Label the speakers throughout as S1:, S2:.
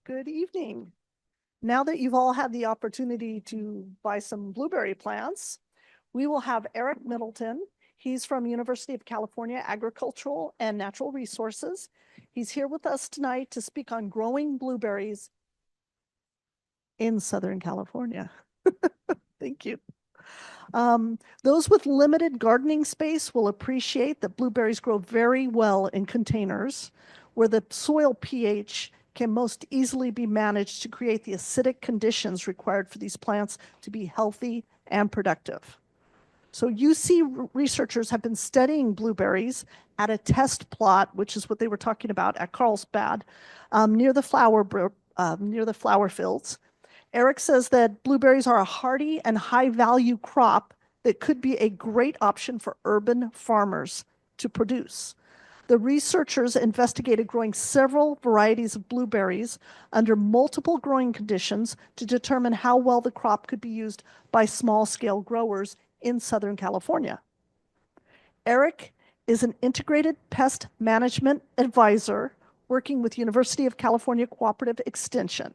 S1: Good evening. Now that you've all had the opportunity to buy some blueberry plants, we will have Eric Middleton. He's from University of California Agricultural and Natural Resources. He's here with us tonight to speak on growing blueberries in Southern California. Thank you. Those with limited gardening space will appreciate that blueberries grow very well in containers where the soil pH can most easily be managed to create the acidic conditions required for these plants to be healthy and productive. So UC researchers have been studying blueberries at a test plot, which is what they were talking about at Carlsbad, near the flower fields. Eric says that blueberries are a hardy and high-value crop that could be a great option for urban farmers to produce. The researchers investigated growing several varieties of blueberries under multiple growing conditions to determine how well the crop could be used by small-scale growers in Southern California. Eric is an Integrated Pest Management Advisor working with University of California Cooperative Extension.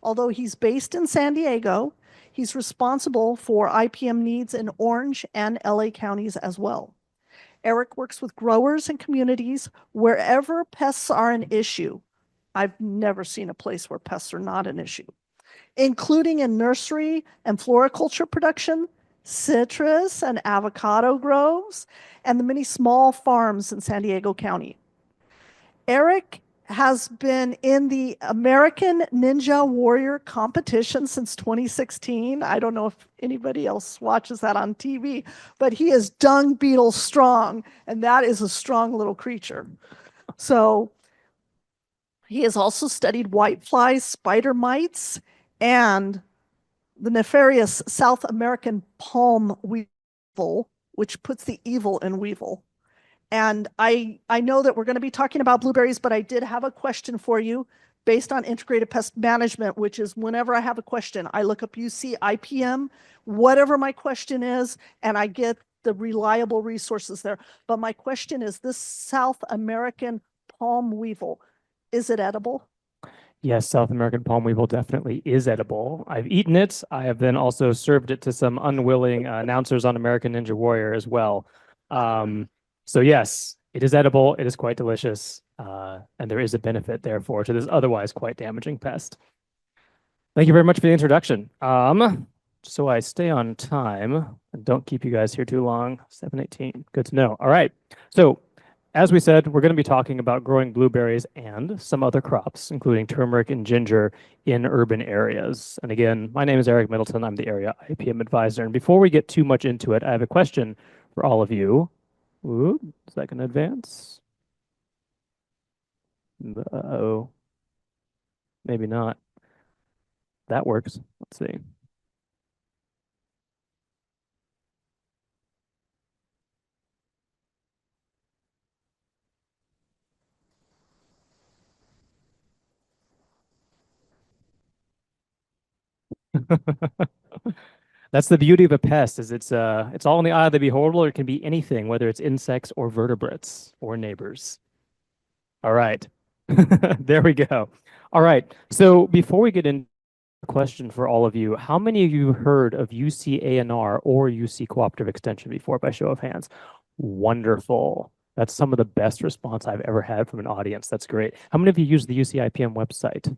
S1: Although he's based in San Diego, he's responsible for IPM needs in Orange and LA counties as well. Eric works with growers and communities wherever pests are an issue. I've never seen a place where pests are not an issue, including in nursery and floriculture production, citrus and avocado groves, and the many small farms in San Diego County. Eric has been in the American Ninja Warrior competition since 2016. I don't know if anybody else watches that on TV, but he is dung beetle strong, and that is a strong little creature. So he has also studied whiteflies, spider mites, and the nefarious South American palm weevil, which puts the evil in weevil. And I know that we're going to be talking about blueberries, but I did have a question for you based on integrated pest management, which is whenever I have a question, I look up UC IPM, whatever my question is, and I get the reliable resources there. But my question is, this South American palm weevil, is it edible?
S2: Yes, South American palm weevil definitely is edible. I've eaten it. I have then also served it to some unwilling announcers on American Ninja Warrior as well. So yes, it is edible. It is quite delicious, and there is a benefit, therefore, to this otherwise quite damaging pest. Thank you very much for the introduction. So I stay on time and don't keep you guys here too long. 7:18. Good to know. All right. So as we said, we're going to be talking about growing blueberries and some other crops, including turmeric and ginger in urban areas. And again, my name is Eric Middleton. I'm the area IPM advisor. And before we get too much into it, I have a question for all of you. Ooh, is that going to advance? Uh-oh. Maybe not. That works. Let's see. That's the beauty of a pest, is it's all in the eye of the beholder. It can be anything, whether it's insects or vertebrates or neighbors. All right. There we go. All right. So before we get into a question for all of you, how many of you heard of UC ANR or UC Cooperative Extension before, by show of hands? Wonderful. That's some of the best response I've ever had from an audience. That's great. How many of you use the UC IPM website?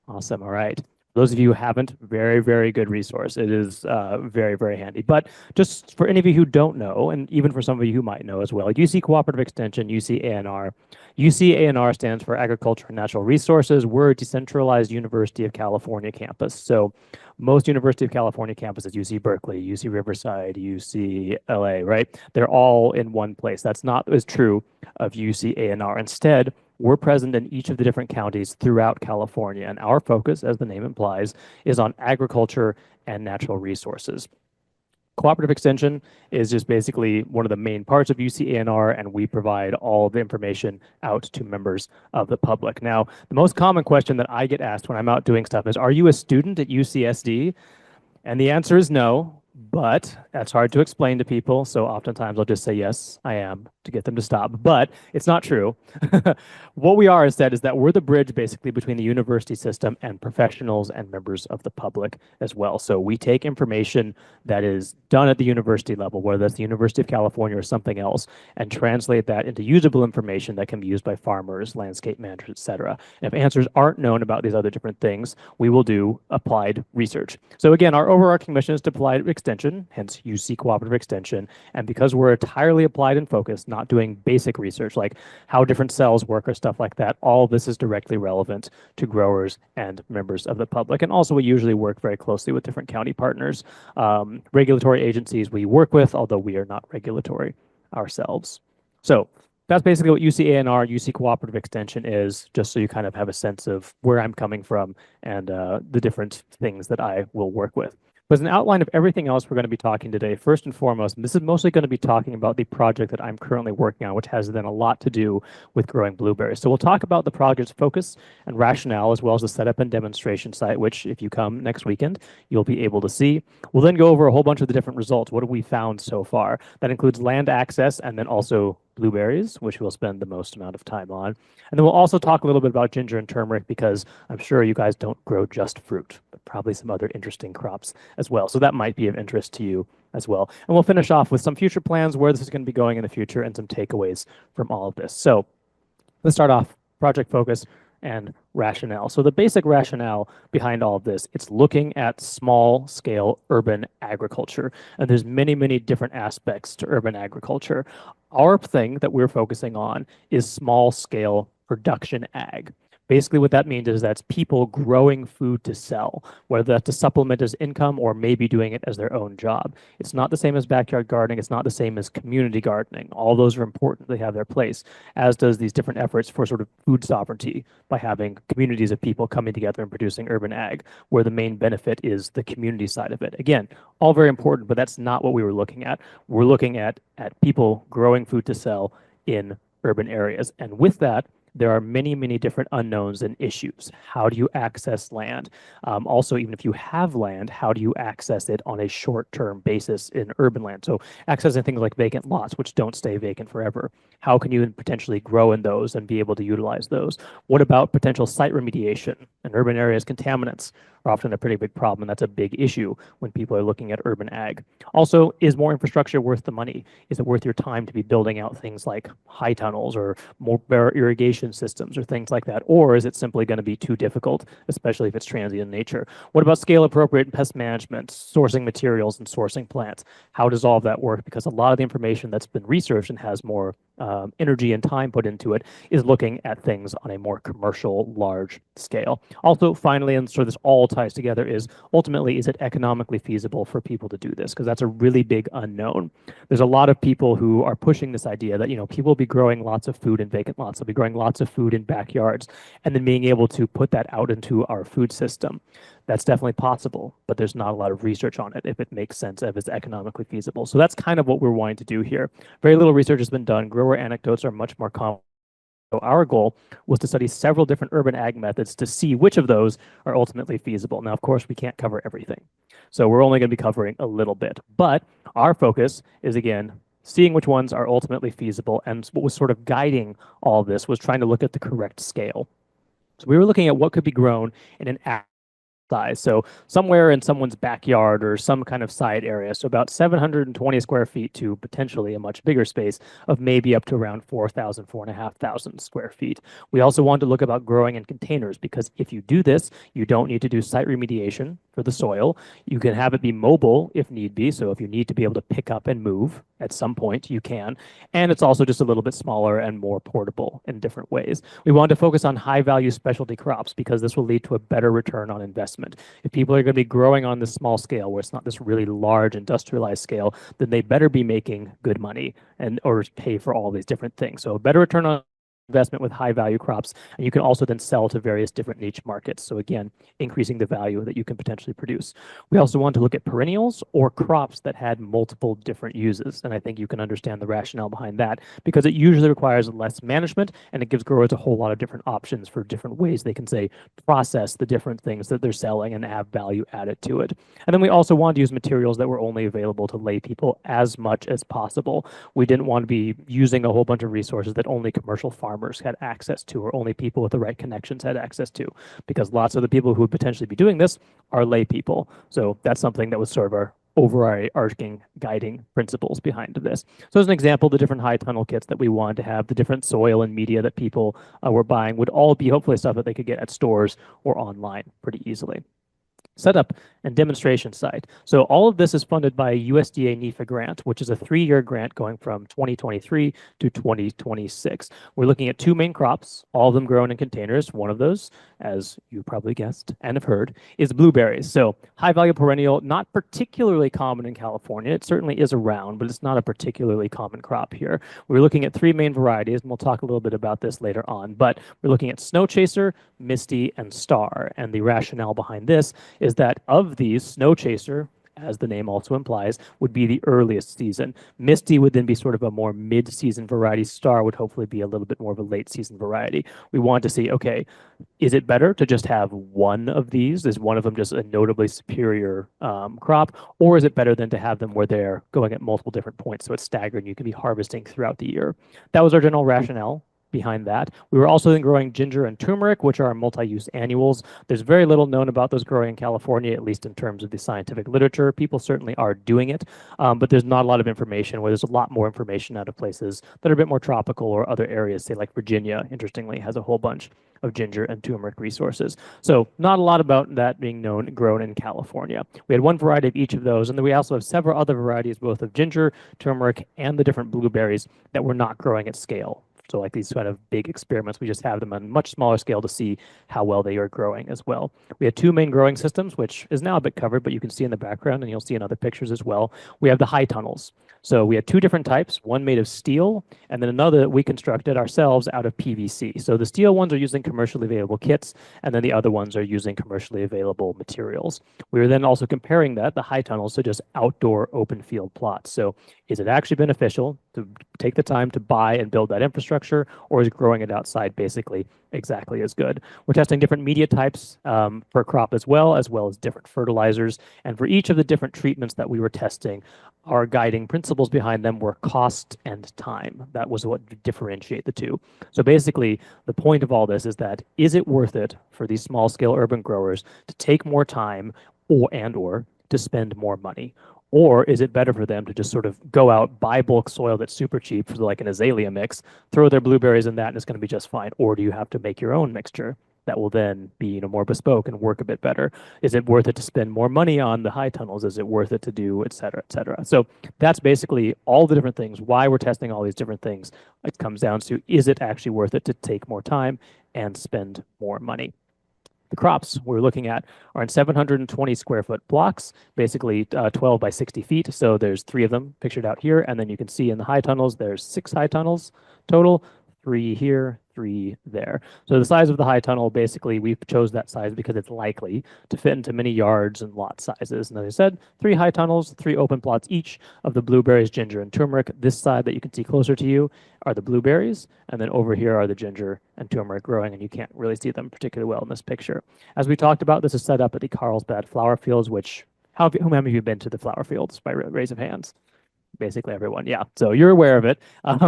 S2: Awesome. All right. Those of you who haven't, very, very good resource. It is very, very handy. But just for any of you who don't know, and even for some of you who might know as well, UC Cooperative Extension, UC ANR. UC ANR stands for Agriculture and Natural Resources. We're a decentralized University of California campus. So most University of California campuses, UC Berkeley, UC Riverside, UC LA, right? They're all in one place. That's not as true of UC ANR. Instead, we're present in each of the different counties throughout California, and our focus, as the name implies, is on agriculture and natural resources. Cooperative Extension is just basically one of the main parts of UC-ANR, and we provide all the information out to members of the public. Now, the most common question that I get asked when I'm out doing stuff is, are you a student at UCSD? And the answer is no, but that's hard to explain to people, so oftentimes I'll just say, yes, I am. to get them to stop, but it's not true. What we are instead is that we're the bridge basically between the university system and professionals and members of the public as well. So we take information that is done at the university level, whether that's the University of California or something else, and translate that into usable information that can be used by farmers, landscape managers, et cetera. And if answers aren't known about these other different things, we will do applied research. So again, our overarching mission is to applied extension, hence UC Cooperative Extension. And because we're entirely applied and focused, not doing basic research like how different cells work or stuff like that, all this is directly relevant to growers and members of the public. And also we usually work very closely with different county partners, regulatory agencies we work with, although we are not regulatory ourselves. So that's basically what UC ANR, UC Cooperative Extension is, just so you kind of have a sense of where I'm coming from and the different things that I will work with. But as an outline of everything else we're going to be talking today, first and foremost, and this is mostly going to be talking about the project that I'm currently working on, which has then a lot to do with growing blueberries. So we'll talk about the project's focus and rationale, as well as the setup and demonstration site, which if you come next weekend, you'll be able to see. We'll then go over a whole bunch of the different results. What have we found so far? That includes land access and then also blueberries, which we'll spend the most amount of time on. And then we'll also talk a little bit about ginger and turmeric because I'm sure you guys don't grow just fruit, but probably some other interesting crops as well. So that might be of interest to you as well. And we'll finish off with some future plans, where this is going to be going in the future, and some takeaways from all of this. So let's start off project focus and rationale. So the basic rationale behind all of this, it's looking at small scale urban agriculture. And there's many, many different aspects to urban agriculture. Our thing that we're focusing on is small scale production ag. Basically, what that means is that's people growing food to sell, whether that's to supplement as income or maybe doing it as their own job. It's not the same as backyard gardening. It's not the same as community gardening. All those are important. They have their place, as does these different efforts for sort of food sovereignty by having communities of people coming together and producing urban ag, where the main benefit is the community side of it. Again, all very important, but that's not what we were looking at. We're looking at people growing food to sell in urban areas. And with that, there are many, many different unknowns and issues. How do you access land? Also, even if you have land, how do you access it on a short-term basis in urban land? So accessing things like vacant lots, which don't stay vacant forever. How can you potentially grow in those and be able to utilize those? What about potential site remediation? In urban areas, contaminants are often a pretty big problem, and that's a big issue when people are looking at urban ag. Also, is more infrastructure worth the money? Is it worth your time to be building out things like high tunnels or more irrigation systems or things like that? Or is it simply going to be too difficult, especially if it's transient in nature? What about scale appropriate pest management, sourcing materials and sourcing plants? How does all of that work? Because a lot of the information that's been researched and has more energy and time put into it is looking at things on a more commercial, large scale. Also, finally, and so this all ties together, is ultimately, is it economically feasible for people to do this? Because that's a really big unknown. There's a lot of people who are pushing this idea that, people will be growing lots of food in vacant lots. They'll be growing lots of food in backyards and then being able to put that out into our food system. That's definitely possible, but there's not a lot of research on it if it makes sense, if it's economically feasible. So that's kind of what we're wanting to do here. Very little research has been done. Grower anecdotes are much more common. So our goal was to study several different urban ag methods to see which of those are ultimately feasible. Now, of course, we can't cover everything. So we're only going to be covering a little bit. But our focus is, again, seeing which ones are ultimately feasible. And what was sort of guiding all this was trying to look at the correct scale. So we were looking at what could be grown in an size. So somewhere in someone's backyard or some kind of side area. So about 720 square feet to potentially a much bigger space of maybe up to around 4,000, 4,500 square feet. We also wanted to look about growing in containers, because if you do this, you don't need to do site remediation for the soil. You can have it be mobile if need be. So if you need to be able to pick up and move at some point, you can. And it's also just a little bit smaller and more portable in different ways. We wanted to focus on high value specialty crops because this will lead to a better return on investment. If people are going to be growing on this small scale, where it's not this really large industrialized scale, then they better be making good money or pay for all these different things. So a better return on investment with high value crops, and you can also then sell to various different niche markets. So again, increasing the value that you can potentially produce. We also want to look at perennials or crops that had multiple different uses. And I think you can understand the rationale behind that because it usually requires less management and it gives growers a whole lot of different options for different ways they can say process the different things that they're selling and have value added to it. And then we also wanted to use materials that were only available to lay people as much as possible. We didn't want to be using a whole bunch of resources that only commercial farmers had access to or only people with the right connections had access to, because lots of the people who would potentially be doing this are lay people. So that's something that was sort of our overarching guiding principles behind this. So as an example, the different high tunnel kits that we wanted to have, the different soil and media that people were buying would all be hopefully stuff that they could get at stores or online pretty easily. Setup and demonstration site. So all of this is funded by a USDA NIFA grant, which is a 3-year grant going from 2023 to 2026. We're looking at 2 main crops, all of them grown in containers. One of those, as you probably guessed and have heard, is blueberries. So high value perennial, not particularly common in California. It certainly is around, but it's not a particularly common crop here. We're looking at 3 main varieties, and we'll talk a little bit about this later on, but we're looking at Snow Chaser, Misty, and Star. And the rationale behind this is that of these, Snow Chaser, as the name also implies, would be the earliest season. Misty would then be sort of a more mid-season variety. Star would hopefully be a little bit more of a late-season variety. We want to see, okay, is it better to just have one of these? Is one of them just a notably superior crop? Or is it better than to have them where they're going at multiple different points so it's staggered and you can be harvesting throughout the year? That was our general rationale behind that. We were also then growing ginger and turmeric, which are multi-use annuals. There's very little known about those growing in California, at least in terms of the scientific literature. People certainly are doing it, but there's not a lot of information, where there's a lot more information out of places that are a bit more tropical or other areas, say like Virginia, interestingly, has a whole bunch of ginger and turmeric resources. So not a lot about that being grown in California. We had one variety of each of those, and then we also have several other varieties, both of ginger, turmeric, and the different blueberries that we're not growing at scale. So like these kind of big experiments, we just have them on a much smaller scale to see how well they are growing as well. We had 2 main growing systems, which is now a bit covered, but you can see in the background and you'll see in other pictures as well. We have the high tunnels. So we had 2 different types, one made of steel and then another that we constructed ourselves out of PVC. So the steel ones are using commercially available kits, and then the other ones are using commercially available materials. We were then also comparing that, the high tunnels, to just outdoor open field plots. So is it actually beneficial to take the time to buy and build that infrastructure, or is growing it outside basically exactly as good? We're testing different media types per crop as well as different fertilizers. And for each of the different treatments that we were testing, our guiding principles behind them were cost and time. That was what differentiate the two. So basically, the point of all this is that, is it worth it for these small scale urban growers to take more time or to spend more money? Or is it better for them to just sort of go out, buy bulk soil that's super cheap for like an azalea mix, throw their blueberries in that, and it's going to be just fine? Or do you have to make your own mixture that will then be more bespoke and work a bit better? Is it worth it to spend more money on the high tunnels? Is it worth it to do, et cetera, et cetera? So that's basically all the different things, why we're testing all these different things. It comes down to, is it actually worth it to take more time and spend more money? The crops we're looking at are in 720 square foot blocks, basically 12 by 60 feet. So there's 3 of them pictured out here. And then you can see in the high tunnels, there's 6 high tunnels total, 3 here, 3 there. So the size of the high tunnel, basically, we chose that size because it's likely to fit into many yards and lot sizes. And as I said, 3 high tunnels, 3 open plots each of the blueberries, ginger, and turmeric. This side that you can see closer to you are the blueberries, and then over here are the ginger and turmeric growing, and you can't really see them particularly well in this picture. As we talked about, this is set up at the Carlsbad flower fields, which, how many of you have been to the flower fields by raise of hands? Basically everyone, yeah. So you're aware of it.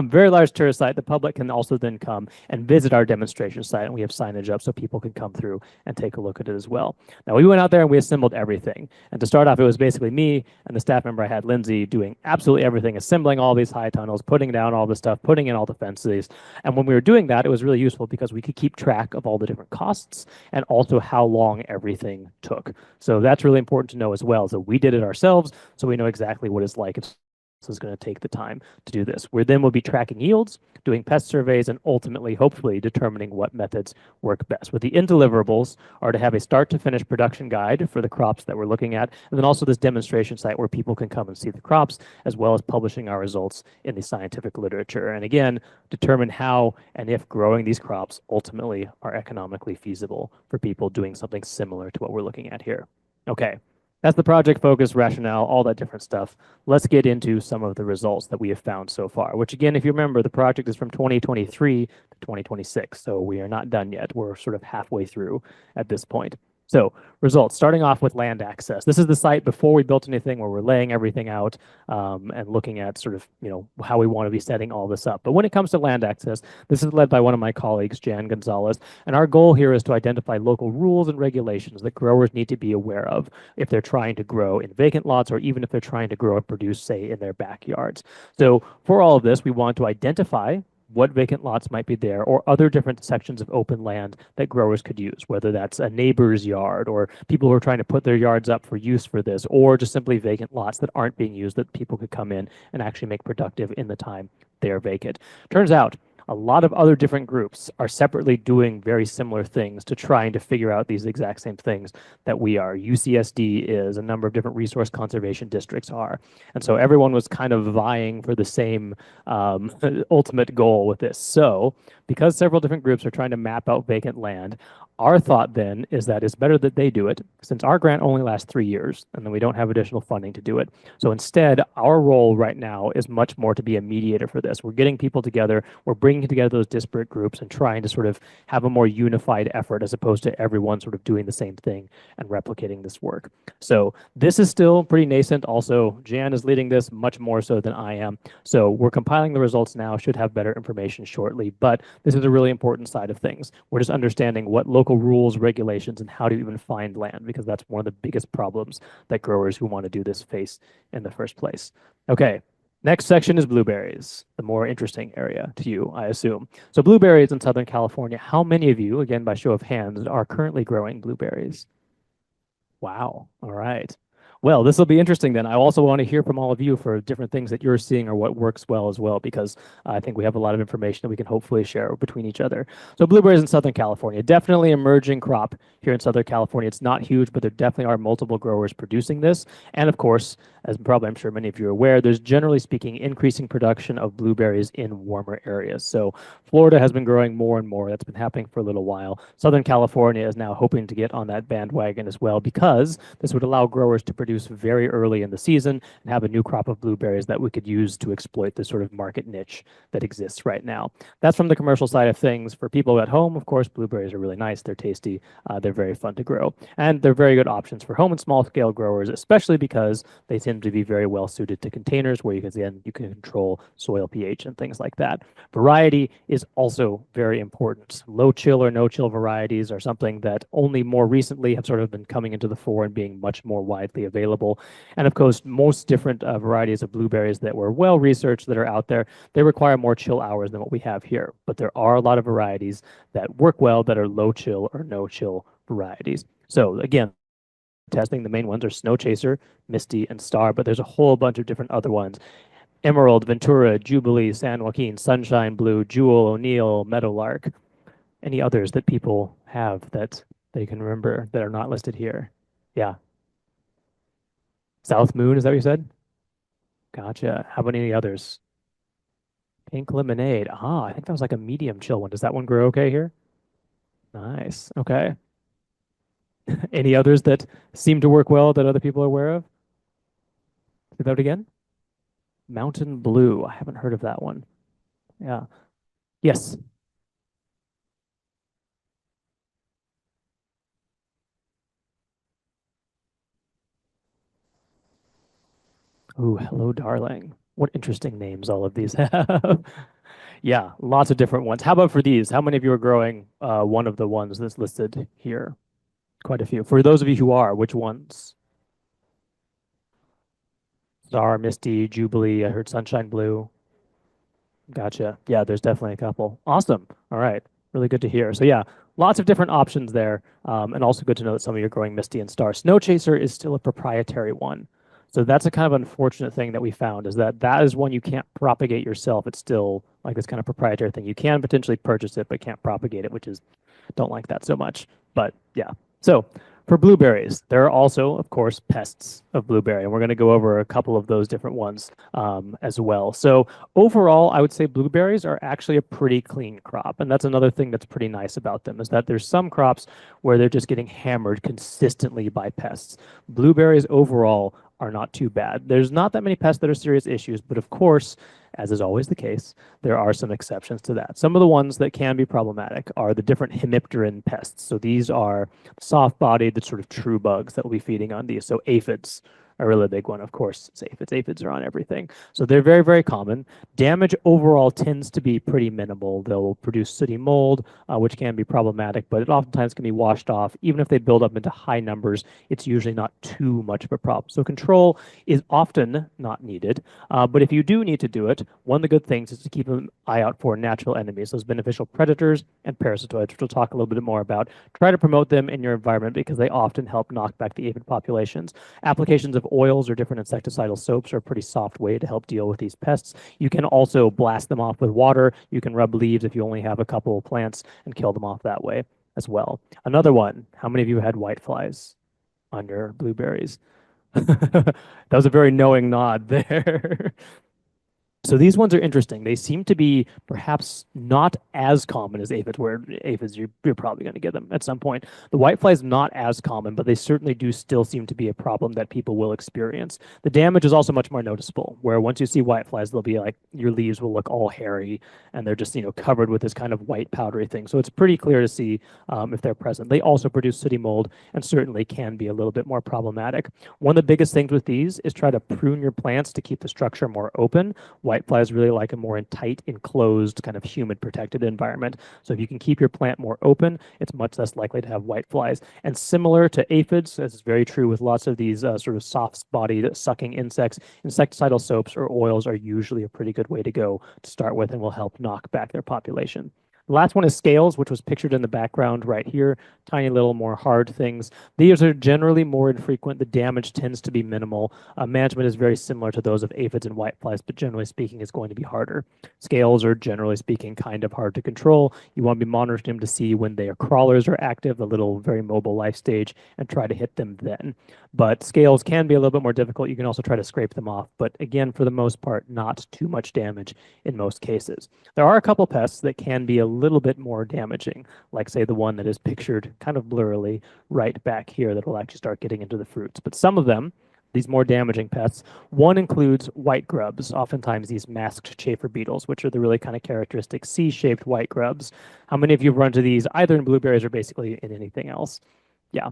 S2: Very large tourist site. The public can also then come and visit our demonstration site, and we have signage up so people can come through and take a look at it as well. Now, we went out there and we assembled everything. And to start off, it was basically me and the staff member I had, Lindsay, doing absolutely everything, assembling all these high tunnels, putting down all the stuff, putting in all the fences. And when we were doing that, it was really useful because we could keep track of all the different costs and also how long everything took. So that's really important to know as well. So we did it ourselves, so we know exactly what it's like. It's is going to take the time to do this. We then will be tracking yields, doing pest surveys, and ultimately, hopefully, determining what methods work best. With the end deliverables are to have a start to finish production guide for the crops that we're looking at, and then also this demonstration site where people can come and see the crops, as well as publishing our results in the scientific literature. And again, determine how and if growing these crops ultimately are economically feasible for people doing something similar to what we're looking at here. Okay, that's the project focus, rationale, all that different stuff. Let's get into some of the results that we have found so far, which again, if you remember, the project is from 2023 to 2026, so we are not done yet. We're sort of halfway through at this point. So results, starting off with land access. This is the site before we built anything where we're laying everything out and looking at sort of, how we want to be setting all this up. But when it comes to land access, this is led by one of my colleagues, Jan Gonzalez. And our goal here is to identify local rules and regulations that growers need to be aware of if they're trying to grow in vacant lots or even if they're trying to grow and produce, say, in their backyards. So for all of this, we want to identify what vacant lots might be there or other different sections of open land that growers could use, whether that's a neighbor's yard or people who are trying to put their yards up for use for this, or just simply vacant lots that aren't being used that people could come in and actually make productive in the time they are vacant. Turns out a lot of other different groups are separately doing very similar things to trying to figure out these exact same things that we are. UCSD is, a number of different resource conservation districts are. And so everyone was kind of vying for the same ultimate goal with this. So because several different groups are trying to map out vacant land, our thought then is that it's better that they do it since our grant only lasts 3 years and then we don't have additional funding to do it. So instead, our role right now is much more to be a mediator for this. We're getting people together, we're bringing together those disparate groups and trying to sort of have a more unified effort as opposed to everyone sort of doing the same thing and replicating this work. So this is still pretty nascent. Also, Jan is leading this much more so than I am. So we're compiling the results now, should have better information shortly, but this is a really important side of things. We're just understanding what local rules, regulations, and how to even find land, because that's one of the biggest problems that growers who want to do this face in the first place. Okay, next section is blueberries, the more interesting area to you, I assume. So blueberries in Southern California, how many of you, again by show of hands, are currently growing blueberries? Wow, all right. Well, this will be interesting then. I also want to hear from all of you for different things that you're seeing or what works well as well, because I think we have a lot of information that we can hopefully share between each other. So blueberries in Southern California, definitely emerging crop here in Southern California. It's not huge, but there definitely are multiple growers producing this. And of course, as probably I'm sure many of you are aware, there's generally speaking increasing production of blueberries in warmer areas. So Florida has been growing more and more. That's been happening for a little while. Southern California is now hoping to get on that bandwagon as well, because this would allow growers to produce very early in the season and have a new crop of blueberries that we could use to exploit the sort of market niche that exists right now. That's from the commercial side of things. For people at home, of course, blueberries are really nice. They're tasty. They're very fun to grow. And they're very good options for home and small scale growers, especially because they tend to be very well suited to containers where you can control soil pH and things like that. Variety is also very important. Low chill or no chill varieties are something that only more recently have sort of been coming into the fore and being much more widely available. And of course, most different varieties of blueberries that were well researched that are out there, they require more chill hours than what we have here. But there are a lot of varieties that work well that are low chill or no chill varieties. So again, testing, the main ones are Snow Chaser, Misty, and Star, but there's a whole bunch of different other ones. Emerald, Ventura, Jubilee, San Joaquin, Sunshine Blue, Jewel, O'Neill, Meadowlark. Any others that people have that they can remember that are not listed here? Yeah. South Moon, is that what you said? Gotcha. How about any others? Pink Lemonade. Ah, I think that was like a medium chill one. Does that one grow okay here? Nice. Okay. Any others that seem to work well that other people are aware of? Say that again? Mountain Blue. I haven't heard of that one. Yeah. Yes. Ooh, hello, darling. What interesting names all of these have. Yeah, lots of different ones. How about for these? How many of you are growing one of the ones that's listed here? Quite a few. For those of you who are, which ones? Star, Misty, Jubilee. I heard Sunshine Blue. Gotcha. Yeah, there's definitely a couple. Awesome. All right. Really good to hear. So yeah, lots of different options there. And also good to know that some of you are growing Misty and Star. Snow Chaser is still a proprietary one. So that's a kind of unfortunate thing that we found is that that is one you can't propagate yourself. It's still like this kind of proprietary thing. You can potentially purchase it, but can't propagate it, which is don't like that so much. But yeah. So for blueberries, there are also, of course, pests of blueberry, and we're going to go over a couple of those different ones as well. So overall, I would say blueberries are actually a pretty clean crop, and that's another thing that's pretty nice about them is that there's some crops where they're just getting hammered consistently by pests. Blueberries overall are not too bad. There's not that many pests that are serious issues, but of course, as is always the case, there are some exceptions to that. Some of the ones that can be problematic are the different hemipteran pests. So these are soft-bodied, the sort of true bugs that will be feeding on these. So aphids are a really big one, of course. It's aphids. Aphids are on everything. So they're very, very common. Damage overall tends to be pretty minimal. They'll produce sooty mold, which can be problematic, but it oftentimes can be washed off. Even if they build up into high numbers, it's usually not too much of a problem. So control is often not needed. But if you do need to do it, one of the good things is to keep an eye out for natural enemies, those beneficial predators and parasitoids, which we'll talk a little bit more about. Try to promote them in your environment because they often help knock back the aphid populations. Applications of oils or different insecticidal soaps are a pretty soft way to help deal with these pests. You can also blast them off with water. You can rub leaves if you only have a couple of plants and kill them off that way as well. Another one, how many of you had whiteflies on your blueberries? That was a very knowing nod there. So these ones are interesting. They seem to be perhaps not as common as aphids, where aphids, you're probably going to get them at some point. The whitefly is not as common, but they certainly do still seem to be a problem that people will experience. The damage is also much more noticeable, where once you see whiteflies, they'll be like, your leaves will look all hairy, and they're just, covered with this kind of white powdery thing. So it's pretty clear to see if they're present. They also produce sooty mold and certainly can be a little bit more problematic. One of the biggest things with these is try to prune your plants to keep the structure more open. Whiteflies really like a more tight, enclosed, kind of humid, protected environment. So if you can keep your plant more open, it's much less likely to have whiteflies. And similar to aphids, as is very true with lots of these sort of soft-bodied sucking insects, insecticidal soaps or oils are usually a pretty good way to go to start with and will help knock back their population. The last one is scales, which was pictured in the background right here. Tiny little more hard things. These are generally more infrequent. The damage tends to be minimal. Management is very similar to those of aphids and whiteflies, but generally speaking is going to be harder. Scales are generally speaking kind of hard to control. You want to be monitoring them to see when their crawlers are active, the little very mobile life stage, and try to hit them then. But scales can be a little bit more difficult. You can also try to scrape them off, but again, for the most part, not too much damage in most cases. There are a couple pests that can be a little bit more damaging, like say the one that is pictured kind of blurrily right back here that will actually start getting into the fruits. But some of them, these more damaging pests, one includes white grubs, oftentimes these masked chafer beetles, which are the really kind of characteristic C-shaped white grubs. How many of you have run into these either in blueberries or basically in anything else? Yeah,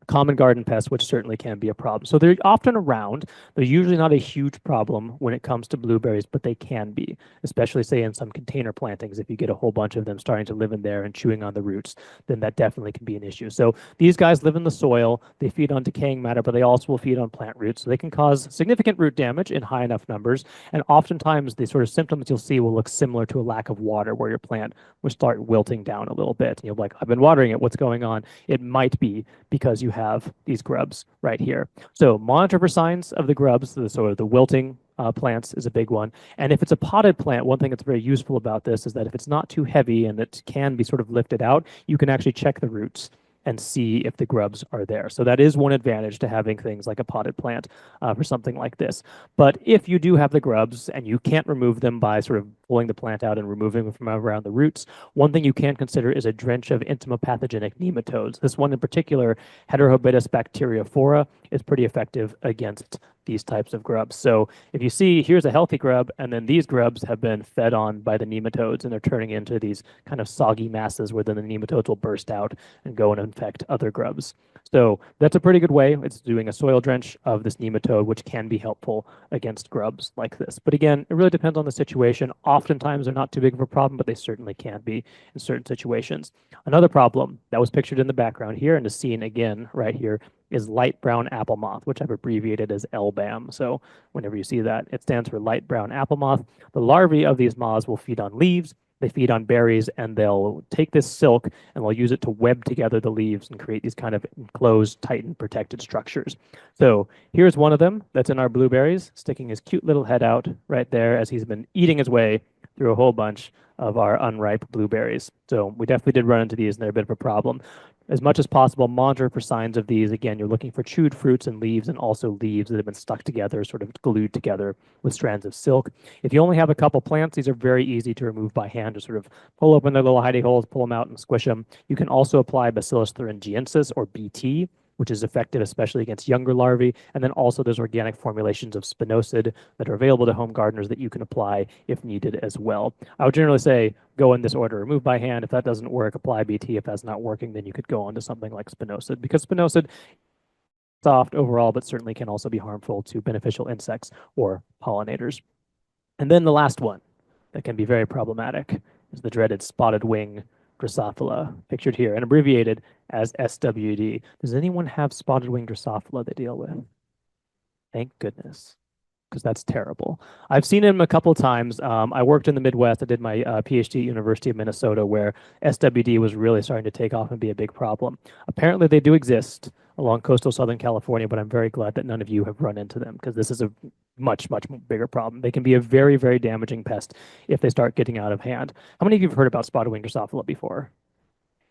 S2: common garden pests, which certainly can be a problem. So they're often around. They're usually not a huge problem when it comes to blueberries, but they can be, especially say in some container plantings. If you get a whole bunch of them starting to live in there and chewing on the roots, then that definitely can be an issue. So these guys live in the soil. They feed on decaying matter, but they also will feed on plant roots. So they can cause significant root damage in high enough numbers. And oftentimes the sort of symptoms you'll see will look similar to a lack of water, where your plant will start wilting down a little bit. And you'll be like, I've been watering it. What's going on? It might be because you have these grubs right here. So monitor for signs of the grubs, the sort of the wilting plants is a big one. And if it's a potted plant, one thing that's very useful about this is that if it's not too heavy and it can be sort of lifted out, you can actually check the roots and see if the grubs are there. So that is one advantage to having things like a potted plant for something like this. But if you do have the grubs and you can't remove them by sort of pulling the plant out and removing them from around the roots, one thing you can consider is a drench of entomopathogenic nematodes. This one in particular, Heterobitus bacteriophora, is pretty effective against these types of grubs. So if you see, here's a healthy grub, and then these grubs have been fed on by the nematodes, and they're turning into these kind of soggy masses where then the nematodes will burst out and go and infect other grubs. So that's a pretty good way. It's doing a soil drench of this nematode, which can be helpful against grubs like this. But again, it really depends on the situation. Oftentimes they're not too big of a problem, but they certainly can be in certain situations. Another problem that was pictured in the background here and is seen again right here is light brown apple moth, which I've abbreviated as LBAM. So whenever you see that, it stands for light brown apple moth. The larvae of these moths will feed on leaves. They feed on berries and they'll take this silk and they'll use it to web together the leaves and create these kind of enclosed, tightened, protected structures. So here's one of them that's in our blueberries, sticking his cute little head out right there as he's been eating his way through a whole bunch of our unripe blueberries. So we definitely did run into these and they're a bit of a problem. As much as possible, monitor for signs of these. Again, you're looking for chewed fruits and leaves leaves that have been stuck together, sort of glued together with strands of silk. If you only have a couple plants, these are very easy to remove by hand. Just sort of pull open their little hidey holes, pull them out and squish them. You can also apply Bacillus thuringiensis or BT, which is effective especially against younger larvae. And then also there's organic formulations of spinosad that are available to home gardeners that you can apply if needed as well. I would generally say go in this order, remove by hand. If that doesn't work, apply BT. If that's not working, then you could go on to something like spinosad, because spinosad soft overall, but certainly can also be harmful to beneficial insects or pollinators. And then the last one that can be very problematic is the dreaded spotted wing Drosophila, pictured here and abbreviated as SWD. Does anyone have spotted wing Drosophila they deal with? Thank goodness, because that's terrible. I've seen him a couple times. I worked in the Midwest. I did my PhD at University of Minnesota, where SWD was really starting to take off and be a big problem. Apparently, they do exist along coastal Southern California, but I'm very glad that none of you have run into them, because this is a much, much bigger problem. They can be a very, very damaging pest if they start getting out of hand. How many of you have heard about spotted wing Drosophila before?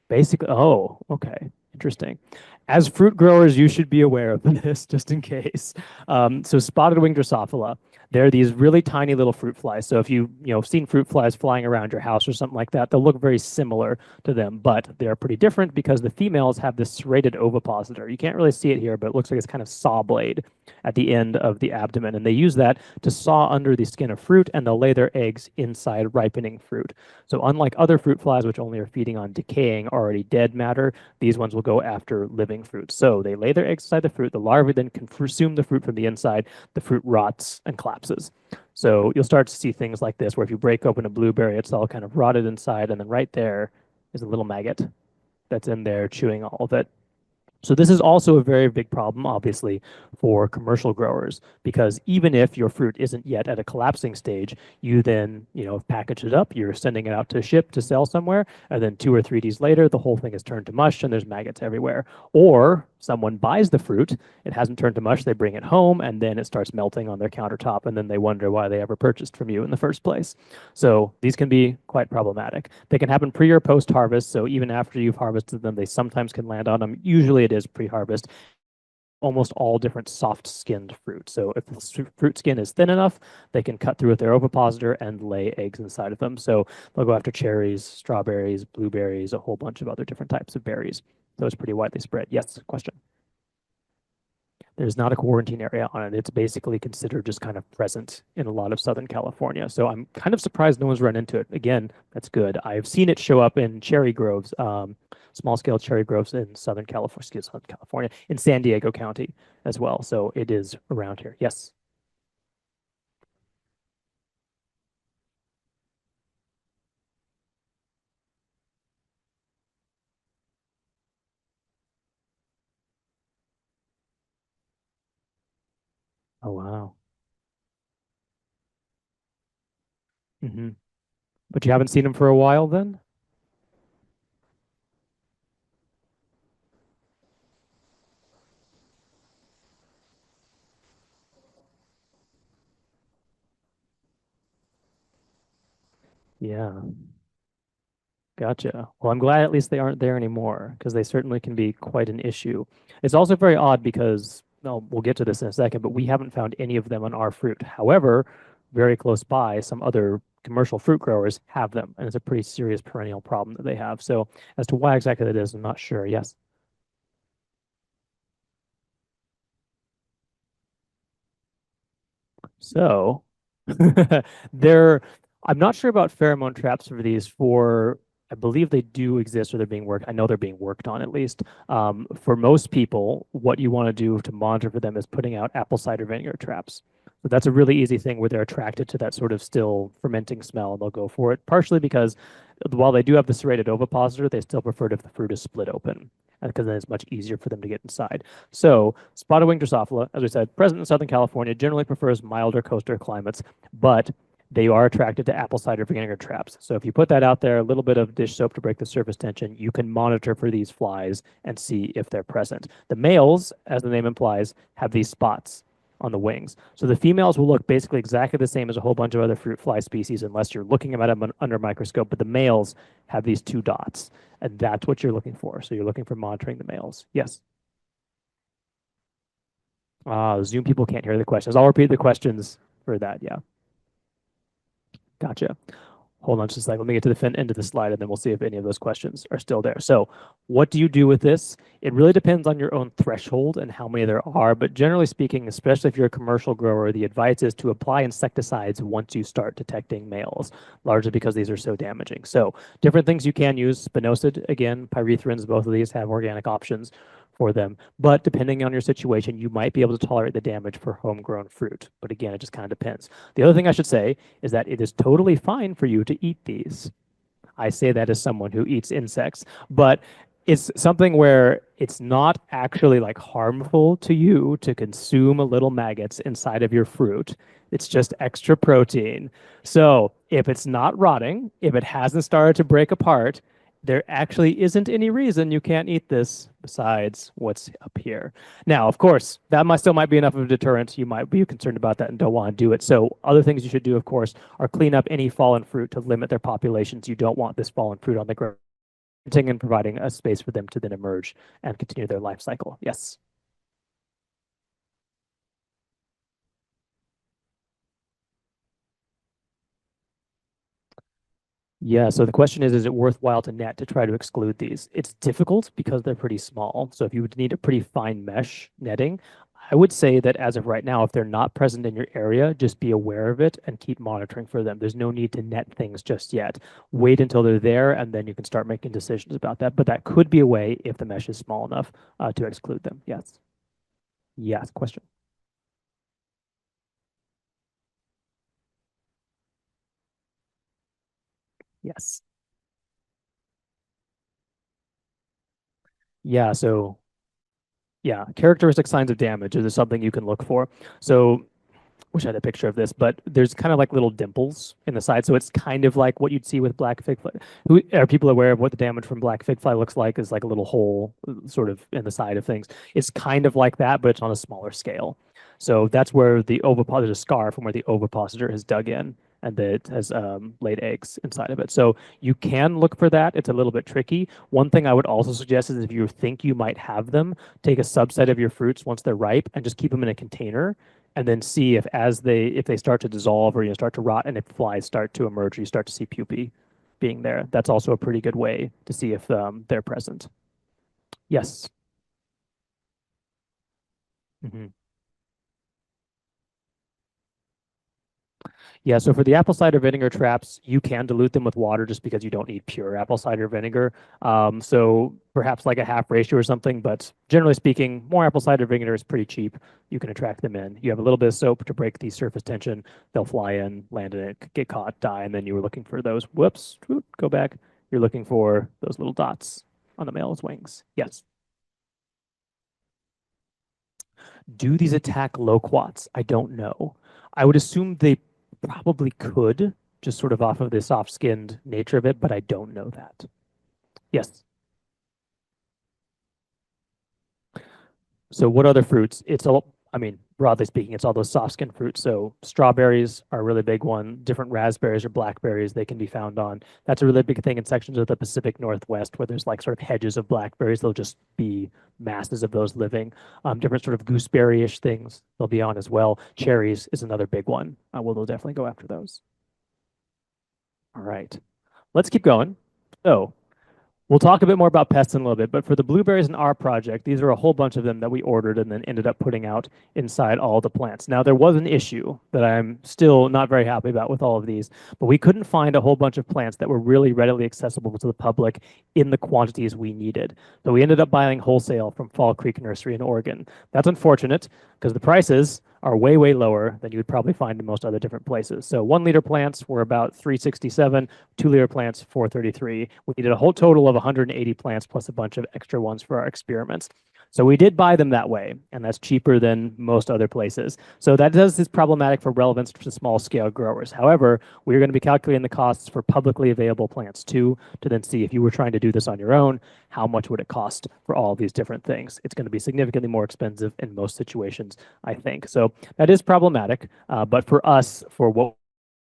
S2: Basically, oh, okay, interesting. As fruit growers, you should be aware of this just in case. So spotted wing Drosophila, they're these really tiny little fruit flies. So if you've seen fruit flies flying around your house or something like that, they'll look very similar to them, but they're pretty different because the females have this serrated ovipositor. You can't really see it here, but it looks like it's kind of saw blade at the end of the abdomen, and they use that to saw under the skin of fruit, and they'll lay their eggs inside ripening fruit. So unlike other fruit flies, which only are feeding on decaying, already dead matter, these ones will go after living fruit. So they lay their eggs inside the fruit. The larvae then can consume the fruit from the inside. The fruit rots and collapses. So you'll start to see things like this, where if you break open a blueberry, it's all kind of rotted inside, and then right there is a little maggot that's in there chewing all of it. So this is also a very big problem, obviously, for commercial growers, because even if your fruit isn't yet at a collapsing stage, you then, package it up, you're sending it out to ship to sell somewhere, and then 2 or 3 days later, the whole thing is turned to mush and there's maggots everywhere. Or someone buys the fruit, it hasn't turned to mush, they bring it home, and then it starts melting on their countertop, and then they wonder why they ever purchased from you in the first place. So these can be quite problematic. They can happen pre or post harvest, so even after you've harvested them, they sometimes can land on them. Usually it is pre-harvest. Almost all different soft-skinned fruit. So if the fruit skin is thin enough, they can cut through with their ovipositor and lay eggs inside of them. So they'll go after cherries, strawberries, blueberries, a whole bunch of other different types of berries. So it's pretty widely spread. Yes, question. There's not a quarantine area on it. It's basically considered just kind of present in a lot of Southern California. So I'm kind of surprised no one's run into it. Again, that's good. I've seen it show up in cherry groves, small scale cherry groves in Southern California, in San Diego County as well. So it is around here. Yes. Oh, wow. Hmm. But you haven't seen them for a while then? Yeah. Gotcha. Well, I'm glad at least they aren't there anymore, because they certainly can be quite an issue. It's also very odd because, well, we'll get to this in a second, but we haven't found any of them on our fruit. However, very close by, some other commercial fruit growers have them, and it's a pretty serious perennial problem that they have. So as to why exactly that is, I'm not sure. Yes. So there, I'm not sure about pheromone traps for these. I believe they do exist or they're being worked. I know they're being worked on at least. For most people, what you want to do to monitor for them is putting out apple cider vinegar traps. So that's a really easy thing where they're attracted to that sort of still fermenting smell and they'll go for it. Partially because while they do have the serrated ovipositor, they still prefer it if the fruit is split open, because then it's much easier for them to get inside. So spotted wing Drosophila, as we said, present in Southern California, generally prefers milder coastal climates, but they are attracted to apple cider vinegar traps. So if you put that out there, a little bit of dish soap to break the surface tension, you can monitor for these flies and see if they're present. The males, as the name implies, have these spots on the wings. So the females will look basically exactly the same as a whole bunch of other fruit fly species unless you're looking at them under a microscope, but the males have these two dots, and that's what you're looking for. So you're looking for monitoring the males. Yes. Zoom people can't hear the questions. I'll repeat the questions for that. Yeah. Gotcha. Hold on just a second. Let me get to the end of the slide and then we'll see if any of those questions are still there. So what do you do with this? It really depends on your own threshold and how many there are. But generally speaking, especially if you're a commercial grower, the advice is to apply insecticides once you start detecting males, largely because these are so damaging. So different things you can use. Spinosad, again, pyrethrins, both of these have organic options for them. But depending on your situation, you might be able to tolerate the damage for homegrown fruit. But again, it just kind of depends. The other thing I should say is that it is totally fine for you to eat these. I say that as someone who eats insects, but it's something where it's not actually like harmful to you to consume a little maggots inside of your fruit. It's just extra protein. So if it's not rotting, if it hasn't started to break apart, there actually isn't any reason you can't eat this besides what's up here. Now, of course, that might be enough of a deterrent. You might be concerned about that and don't want to do it. So other things you should do, of course, are clean up any fallen fruit to limit their populations. You don't want this fallen fruit on the ground and providing a space for them to then emerge and continue their life cycle. Yes. Yeah, so the question is it worthwhile to net to try to exclude these? It's difficult because they're pretty small. So if you would need a pretty fine mesh netting, I would say that as of right now, if they're not present in your area, just be aware of it and keep monitoring for them. There's no need to net things just yet. Wait until they're there, and then you can start making decisions about that. But that could be a way if the mesh is small enough to exclude them. Yes. Yes, question. Yes. Yeah, so yeah, characteristic signs of damage is something you can look for. So wish I had a picture of this, but there's kind of like little dimples in the side. So it's kind of like what you'd see with black fig fly. Who are people aware of what the damage from black fig fly looks like? Is like a little hole sort of in the side of things. It's kind of like that, but it's on a smaller scale. So that's where the ovipositor, there's a scar from where the ovipositor has dug in and that has laid eggs inside of it. So you can look for that. It's a little bit tricky. One thing I would also suggest is if you think you might have them, take a subset of your fruits once they're ripe and just keep them in a container and then see if they start to dissolve or start to rot and if flies start to emerge or you start to see pupae being there. That's also a pretty good way to see if they're present. Yes. Mhm. Yeah, so for the apple cider vinegar traps, you can dilute them with water just because you don't need pure apple cider vinegar. So perhaps like a half ratio or something, but generally speaking, more apple cider vinegar is pretty cheap. You can attract them in. You have a little bit of soap to break the surface tension. They'll fly in, land in it, get caught, die, and then you were looking for those. Whoops, go back. You're looking for those little dots on the male's wings. Yes. Do these attack loquats? I don't know. I would assume they probably could, just sort of off of the soft-skinned nature of it, but I don't know that. Yes. So what other fruits? It's all, I mean, broadly speaking, it's all those soft-skinned fruits. So strawberries are a really big one. Different raspberries or blackberries they can be found on. That's a really big thing in sections of the Pacific Northwest where there's like sort of hedges of blackberries. There'll just be masses of those living. Different sort of gooseberry-ish things they'll be on as well. Cherries is another big one. They'll definitely go after those. All right. Let's keep going. So we'll talk a bit more about pests in a little bit, but for the blueberries in our project, these are a whole bunch of them that we ordered and then ended up putting out inside all the plants. Now, there was an issue that I'm still not very happy about with all of these, but we couldn't find a whole bunch of plants that were really readily accessible to the public in the quantities we needed. So we ended up buying wholesale from Fall Creek Nursery in Oregon. That's unfortunate because the prices are way, way lower than you would probably find in most other different places. So 1 liter plants were about $367, 2 liter plants, $433. We needed a whole total of 180 plants plus a bunch of extra ones for our experiments. So we did buy them that way, and that's cheaper than most other places. So that is problematic for relevance to small scale growers. However, we're going to be calculating the costs for publicly available plants too, to then see if you were trying to do this on your own, how much would it cost for all of these different things? It's going to be significantly more expensive in most situations, I think. So that is problematic, but for us, for what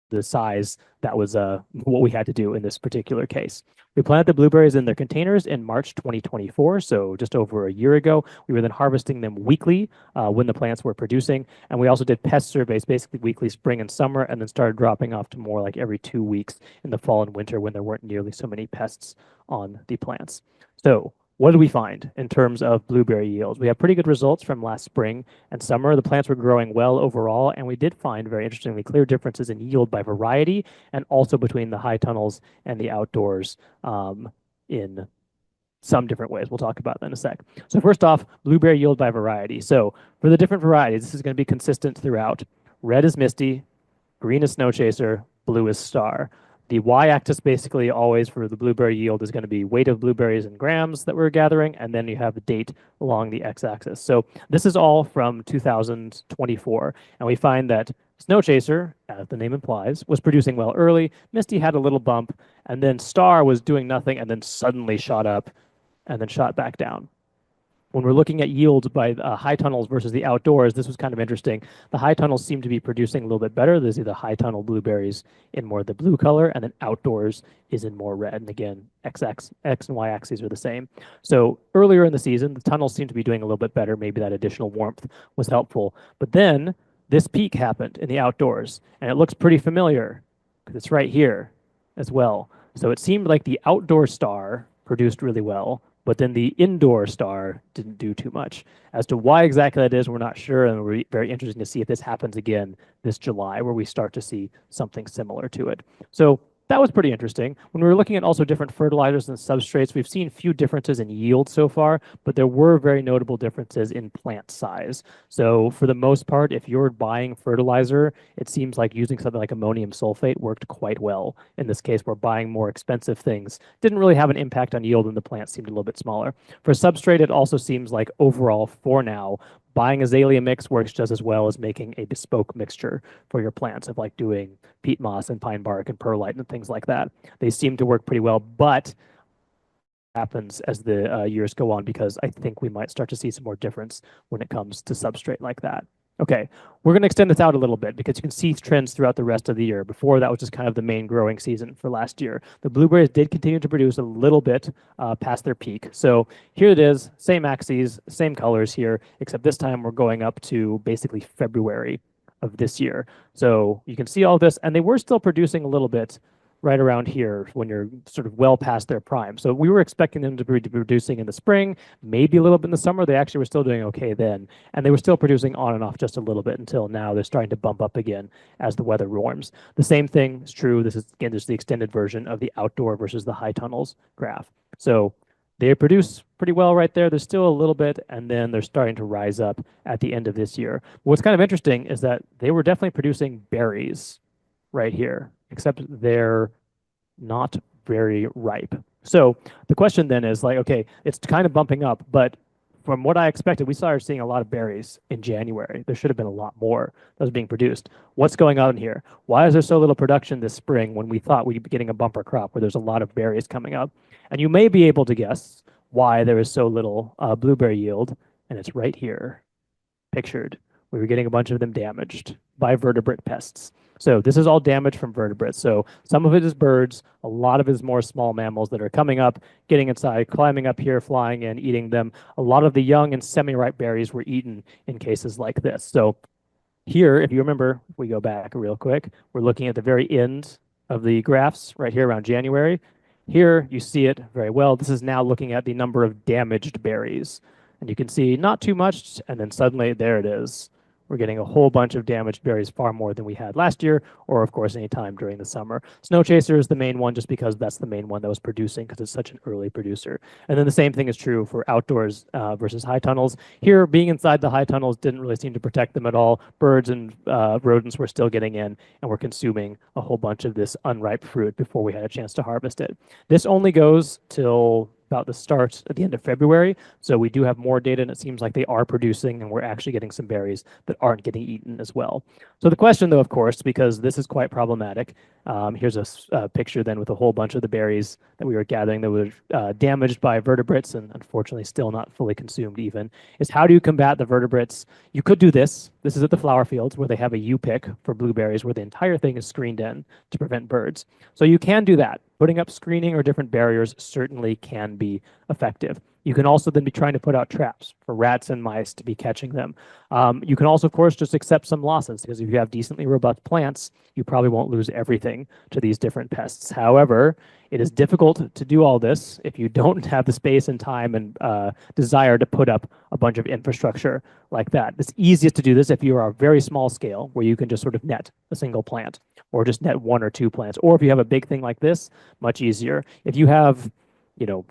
S2: the size, that was what we had to do in this particular case. We planted the blueberries in their containers in March 2024, so just over a year ago. We were then harvesting them weekly when the plants were producing, and we also did pest surveys, basically weekly spring and summer, and then started dropping off to more like every 2 weeks in the fall and winter when there weren't nearly so many pests on the plants. So what did we find in terms of blueberry yields? We have pretty good results from last spring and summer. The plants were growing well overall, and we did find, very interestingly, clear differences in yield by variety and also between the high tunnels and the outdoors in some different ways. We'll talk about that in a sec. So first off, blueberry yield by variety. So for the different varieties, this is going to be consistent throughout. Red is Misty, green is Snow Chaser, blue is Star. The y-axis basically always for the blueberry yield is going to be weight of blueberries in grams that we're gathering, and then you have the date along the x-axis. So this is all from 2024, and we find that Snow Chaser, as the name implies, was producing well early. Misty had a little bump, and then Star was doing nothing and then suddenly shot up and then shot back down. When we're looking at yields by high tunnels versus the outdoors, this was kind of interesting. The high tunnels seem to be producing a little bit better. There's the high tunnel blueberries in more the blue color, and then outdoors is in more red. And again, X and Y axes are the same. So earlier in the season, the tunnels seem to be doing a little bit better. Maybe that additional warmth was helpful. But then this peak happened in the outdoors, and it looks pretty familiar because it's right here as well. So it seemed like the outdoor Star produced really well, but then the indoor Star didn't do too much. As to why exactly that is, we're not sure, and we're very interested to see if this happens again this July, where we start to see something similar to it. So that was pretty interesting. When we were looking at also different fertilizers and substrates, we've seen few differences in yield so far, but there were very notable differences in plant size. So for the most part, if you're buying fertilizer, it seems like using something like ammonium sulfate worked quite well. In this case, we're buying more expensive things. Didn't really have an impact on yield, and the plant seemed a little bit smaller. For substrate, it also seems like overall, for now, buying azalea mix works just as well as making a bespoke mixture for your plants of like doing peat moss and pine bark and perlite and things like that. They seem to work pretty well, but happens as the years go on, because I think we might start to see some more difference when it comes to substrate like that. Okay, we're going to extend this out a little bit because you can see trends throughout the rest of the year. Before, that was just kind of the main growing season for last year. The blueberries did continue to produce a little bit past their peak. So here it is, same axes, same colors here, except this time we're going up to basically February of this year. So you can see all this, and they were still producing a little bit right around here when you're sort of well past their prime. So we were expecting them to be producing in the spring, maybe a little bit in the summer. They actually were still doing okay then, and they were still producing on and off just a little bit until now they're starting to bump up again as the weather warms. The same thing is true. This is, again, just the extended version of the outdoor versus the high tunnels graph. So they produce pretty well right there. There's still a little bit, and then they're starting to rise up at the end of this year. What's kind of interesting is that they were definitely producing berries right here, except they're not very ripe. So the question then is like, okay, it's kind of bumping up, but from what I expected, we started seeing a lot of berries in January. There should have been a lot more that was being produced. What's going on here? Why is there so little production this spring when we thought we'd be getting a bumper crop where there's a lot of berries coming up? And you may be able to guess why there is so little blueberry yield, and it's right here, pictured. We were getting a bunch of them damaged by vertebrate pests. So this is all damage from vertebrates. So some of it is birds, a lot of it is more small mammals that are coming up, getting inside, climbing up here, flying in, eating them. A lot of the young and semi-ripe berries were eaten in cases like this. So here, if you remember, if we go back real quick, we're looking at the very end of the graphs right here around January. Here you see it very well. This is now looking at the number of damaged berries. And you can see not too much, and then suddenly there it is. We're getting a whole bunch of damaged berries, far more than we had last year, or of course any time during the summer. Snow Chaser is the main one just because that's the main one that was producing because it's such an early producer. And then the same thing is true for outdoors versus high tunnels. Here, being inside the high tunnels didn't really seem to protect them at all. Birds and rodents were still getting in and were consuming a whole bunch of this unripe fruit before we had a chance to harvest it. This only goes till about the start at the end of February. So we do have more data, and it seems like they are producing, and we're actually getting some berries that aren't getting eaten as well. So the question, though, of course, because this is quite problematic, here's a picture then with a whole bunch of the berries that we were gathering that were damaged by vertebrates and unfortunately still not fully consumed even, is how do you combat the vertebrates? You could do this. This is at the flower fields where they have a U-pick for blueberries where the entire thing is screened in to prevent birds. So you can do that. Putting up screening or different barriers certainly can be effective. You can also then be trying to put out traps for rats and mice to be catching them. You can also, of course, just accept some losses because if you have decently robust plants, you probably won't lose everything to these different pests. However, it is difficult to do all this if you don't have the space and time and desire to put up a bunch of infrastructure like that. It's easiest to do this if you are a very small scale where you can just sort of net a single plant or just net 1 or 2 plants. Or if you have a big thing like this, much easier. If you have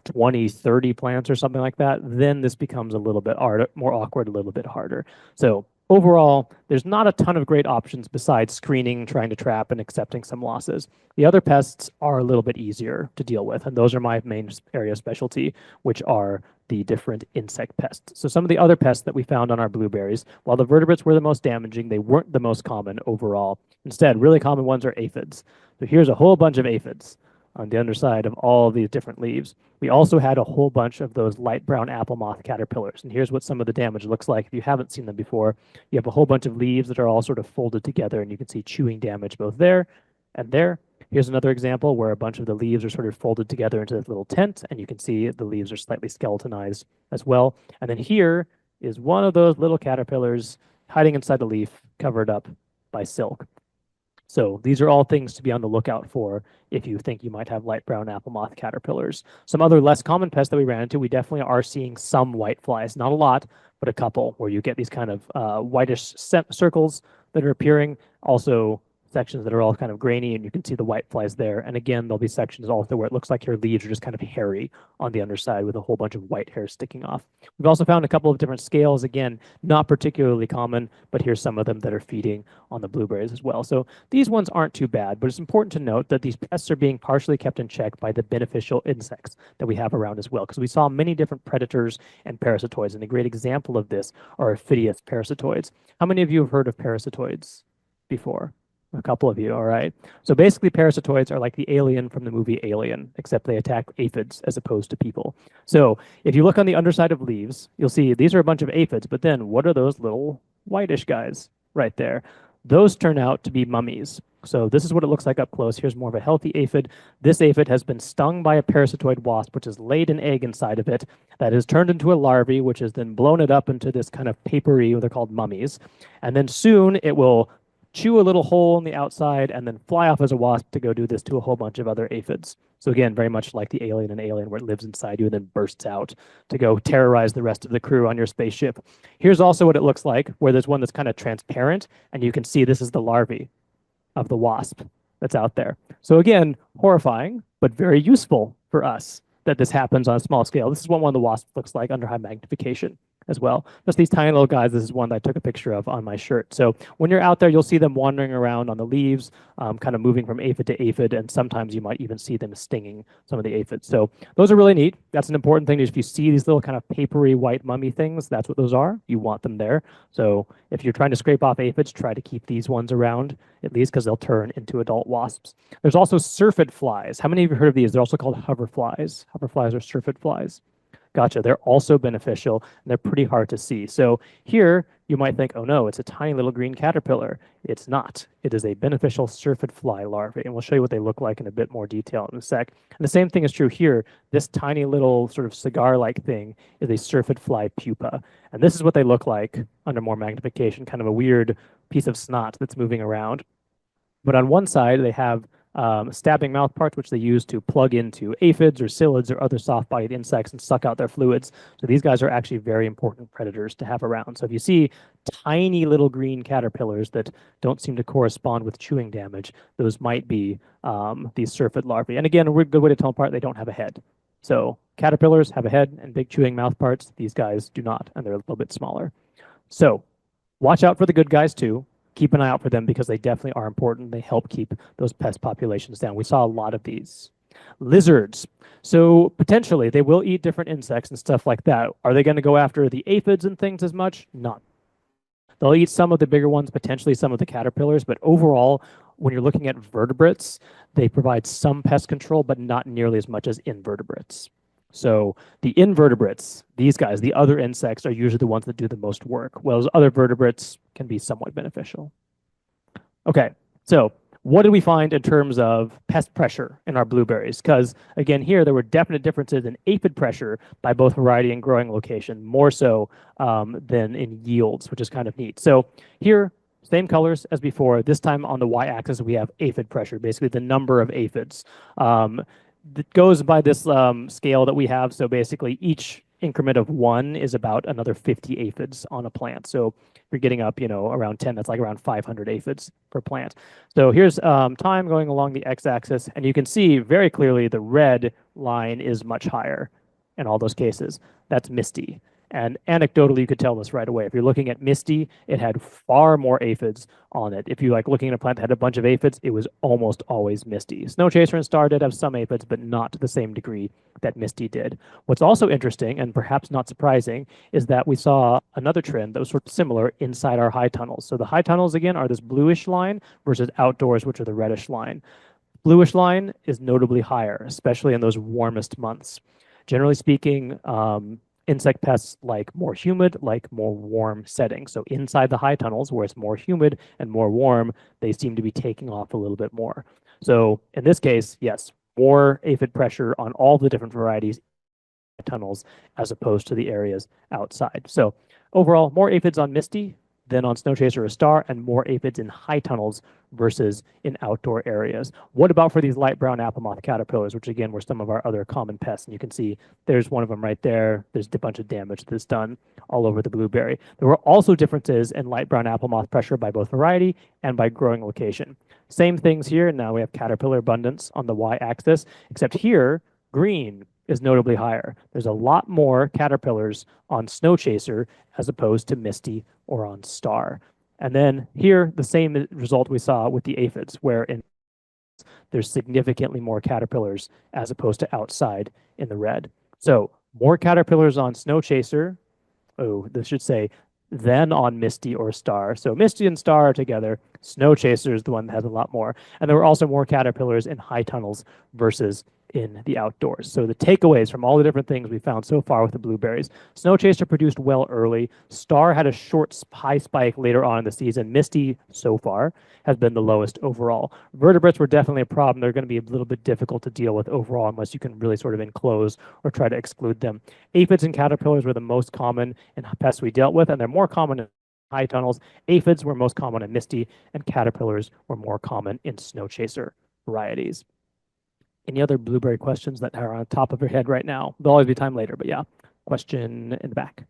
S2: 20, 30 plants or something like that, then this becomes a little bit more awkward, a little bit harder. So overall, there's not a ton of great options besides screening, trying to trap, and accepting some losses. The other pests are a little bit easier to deal with, and those are my main area of specialty, which are the different insect pests. So some of the other pests that we found on our blueberries, while the vertebrates were the most damaging, they weren't the most common overall. Instead, really common ones are aphids. So here's a whole bunch of aphids on the underside of all these different leaves. We also had a whole bunch of those light brown apple moth caterpillars. And here's what some of the damage looks like if you haven't seen them before. You have a whole bunch of leaves that are all sort of folded together, and you can see chewing damage both there and there. Here's another example where a bunch of the leaves are sort of folded together into this little tent, and you can see the leaves are slightly skeletonized as well. And then here is one of those little caterpillars hiding inside the leaf, covered up by silk. So these are all things to be on the lookout for if you think you might have light brown apple moth caterpillars. Some other less common pests that we ran into, we definitely are seeing some white flies, not a lot, but a couple, where you get these kind of whitish circles that are appearing. Also sections that are all kind of grainy, and you can see the white flies there. And again, there'll be sections also where it looks like your leaves are just kind of hairy on the underside with a whole bunch of white hair sticking off. We've also found a couple of different scales, again, not particularly common, but here's some of them that are feeding on the blueberries as well. So these ones aren't too bad, but it's important to note that these pests are being partially kept in check by the beneficial insects that we have around as well, because we saw many different predators and parasitoids, and a great example of this are Ophidius parasitoids. How many of you have heard of parasitoids before? A couple of you, all right. So basically, parasitoids are like the alien from the movie Alien, except they attack aphids as opposed to people. So if you look on the underside of leaves, you'll see these are a bunch of aphids, but then what are those little whitish guys right there? Those turn out to be mummies. So this is what it looks like up close. Here's more of a healthy aphid. This aphid has been stung by a parasitoid wasp, which has laid an egg inside of it that is turned into a larvae, which has then blown it up into this kind of papery, they're called mummies. And then soon it will chew a little hole on the outside and then fly off as a wasp to go do this to a whole bunch of other aphids. So again, very much like the alien in Alien, where it lives inside you and then bursts out to go terrorize the rest of the crew on your spaceship. Here's also what it looks like, where there's one that's kind of transparent, and you can see this is the larvae of the wasp that's out there. So again, horrifying, but very useful for us that this happens on a small scale. This is what one of the wasps looks like under high magnification as well. Just these tiny little guys. This is one that I took a picture of on my shirt. So when you're out there, you'll see them wandering around on the leaves, kind of moving from aphid to aphid, and sometimes you might even see them stinging some of the aphids. So those are really neat. That's an important thing. Is if you see these little kind of papery white mummy things, that's what those are. You want them there. So if you're trying to scrape off aphids, try to keep these ones around, at least because they'll turn into adult wasps. There's also syrphid flies. How many of you have heard of these? They're also called hover flies. Hover flies are syrphid flies. Gotcha. They're also beneficial, and they're pretty hard to see. So here, you might think, oh no, it's a tiny little green caterpillar. It's not. It is a beneficial syrphid fly larvae, and we'll show you what they look like in a bit more detail in a sec. And the same thing is true here. This tiny little sort of cigar-like thing is a syrphid fly pupa, and this is what they look like under more magnification, kind of a weird piece of snot that's moving around. But on one side, they have stabbing mouth parts, which they use to plug into aphids or psyllids or other soft-bodied insects and suck out their fluids. So these guys are actually very important predators to have around. So if you see tiny little green caterpillars that don't seem to correspond with chewing damage, those might be these syrphid larvae. And again, a good way to tell them apart, they don't have a head. So caterpillars have a head and big chewing mouth parts. These guys do not, and they're a little bit smaller. So watch out for the good guys too. Keep an eye out for them because they definitely are important. They help keep those pest populations down. We saw a lot of these. Lizards. So potentially they will eat different insects and stuff like that. Are they going to go after the aphids and things as much? Not. They'll eat some of the bigger ones, potentially some of the caterpillars, but overall, when you're looking at vertebrates, they provide some pest control, but not nearly as much as invertebrates. So the invertebrates, these guys, the other insects, are usually the ones that do the most work, whereas other vertebrates can be somewhat beneficial. Okay, so what did we find in terms of pest pressure in our blueberries? Because again, here there were definite differences in aphid pressure by both variety and growing location, more so than in yields, which is kind of neat. So here, same colors as before. This time on the y-axis, we have aphid pressure, basically the number of aphids. It goes by this scale that we have. So basically each increment of 1 is about another 50 aphids on a plant. So if you're getting up, around 10, that's like around 500 aphids per plant. So here's time going along the x-axis, and you can see very clearly the red line is much higher in all those cases. That's misty. And anecdotally, you could tell this right away. If you're looking at misty, it had far more aphids on it. If you like looking at a plant that had a bunch of aphids, it was almost always misty. Snow chaser and star did have some aphids, but not to the same degree that misty did. What's also interesting, and perhaps not surprising, is that we saw another trend that was sort of similar inside our high tunnels. So the high tunnels, again, are this bluish line versus outdoors, which are the reddish line. Bluish line is notably higher, especially in those warmest months. Generally speaking, insect pests like more humid, like more warm settings. So inside the high tunnels, where it's more humid and more warm, they seem to be taking off a little bit more. So in this case, yes, more aphid pressure on all the different varieties tunnels as opposed to the areas outside. So overall, more aphids on misty than on snow chaser or star, and more aphids in high tunnels versus in outdoor areas. What about for these light brown apple moth caterpillars, which again were some of our other common pests? And you can see there's one of them right there. There's a bunch of damage that's done all over the blueberry. There were also differences in light brown apple moth pressure by both variety and by growing location. Same things here. Now we have caterpillar abundance on the y-axis, except here, green is notably higher. There's a lot more caterpillars on snow chaser as opposed to misty or on star. And then here, the same result we saw with the aphids, where there's significantly more caterpillars as opposed to outside in the red. So more caterpillars on snow chaser. Oh, this should say than on misty or star. So misty and star are together. Snow chaser is the one that has a lot more. And there were also more caterpillars in high tunnels versus in the outdoors. So the takeaways from all the different things we found so far with the blueberries: snow chaser produced well early. Star had a short high spike later on in the season. Misty so far has been the lowest overall. Vertebrates were definitely a problem. They're going to be a little bit difficult to deal with overall unless you can really sort of enclose or try to exclude them. Aphids and caterpillars were the most common in pests we dealt with, and they're more common in high tunnels. Aphids were most common in misty, and caterpillars were more common in snow chaser varieties. Any other blueberry questions that are on the top of your head right now? There'll always be time later, but yeah, question in the back.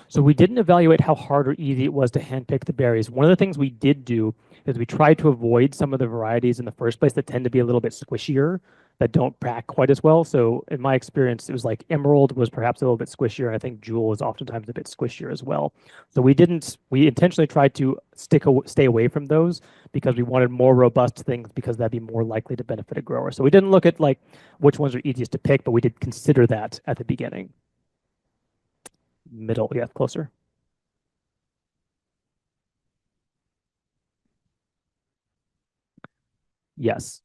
S2: So we didn't evaluate how hard or easy it was to handpick the berries. One of the things we did do is we tried to avoid some of the varieties in the first place that tend to be a little bit squishier, that don't pack quite as well. So in my experience, it was like Emerald was perhaps a little bit squishier, and I think Jewel is oftentimes a bit squishier as well. So we intentionally tried to stay away from those because we wanted more robust things, because that'd be more likely to benefit a grower. So we didn't look at like which ones are easiest to pick, but we did consider that at the beginning. Middle, yeah, closer. Yes.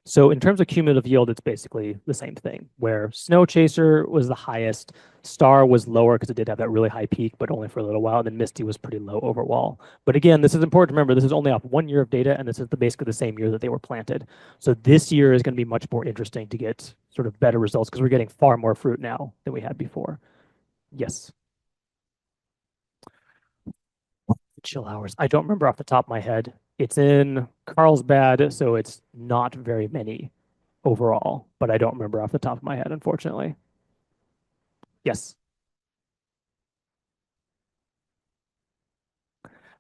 S2: So in terms of cumulative yield, it's basically the same thing, where Snow Chaser was the highest, Star was lower because it did have that really high peak, but only for a little while, and then Misty was pretty low overall. But again, this is important to remember, this is only off 1 year of data, and this is basically the same year that they were planted. So this year is going to be much more interesting to get sort of better results because we're getting far more fruit now than we had before. Yes. Chill hours. I don't remember off the top of my head. It's in Carlsbad, so it's not very many overall, but I don't remember off the top of my head, unfortunately. Yes.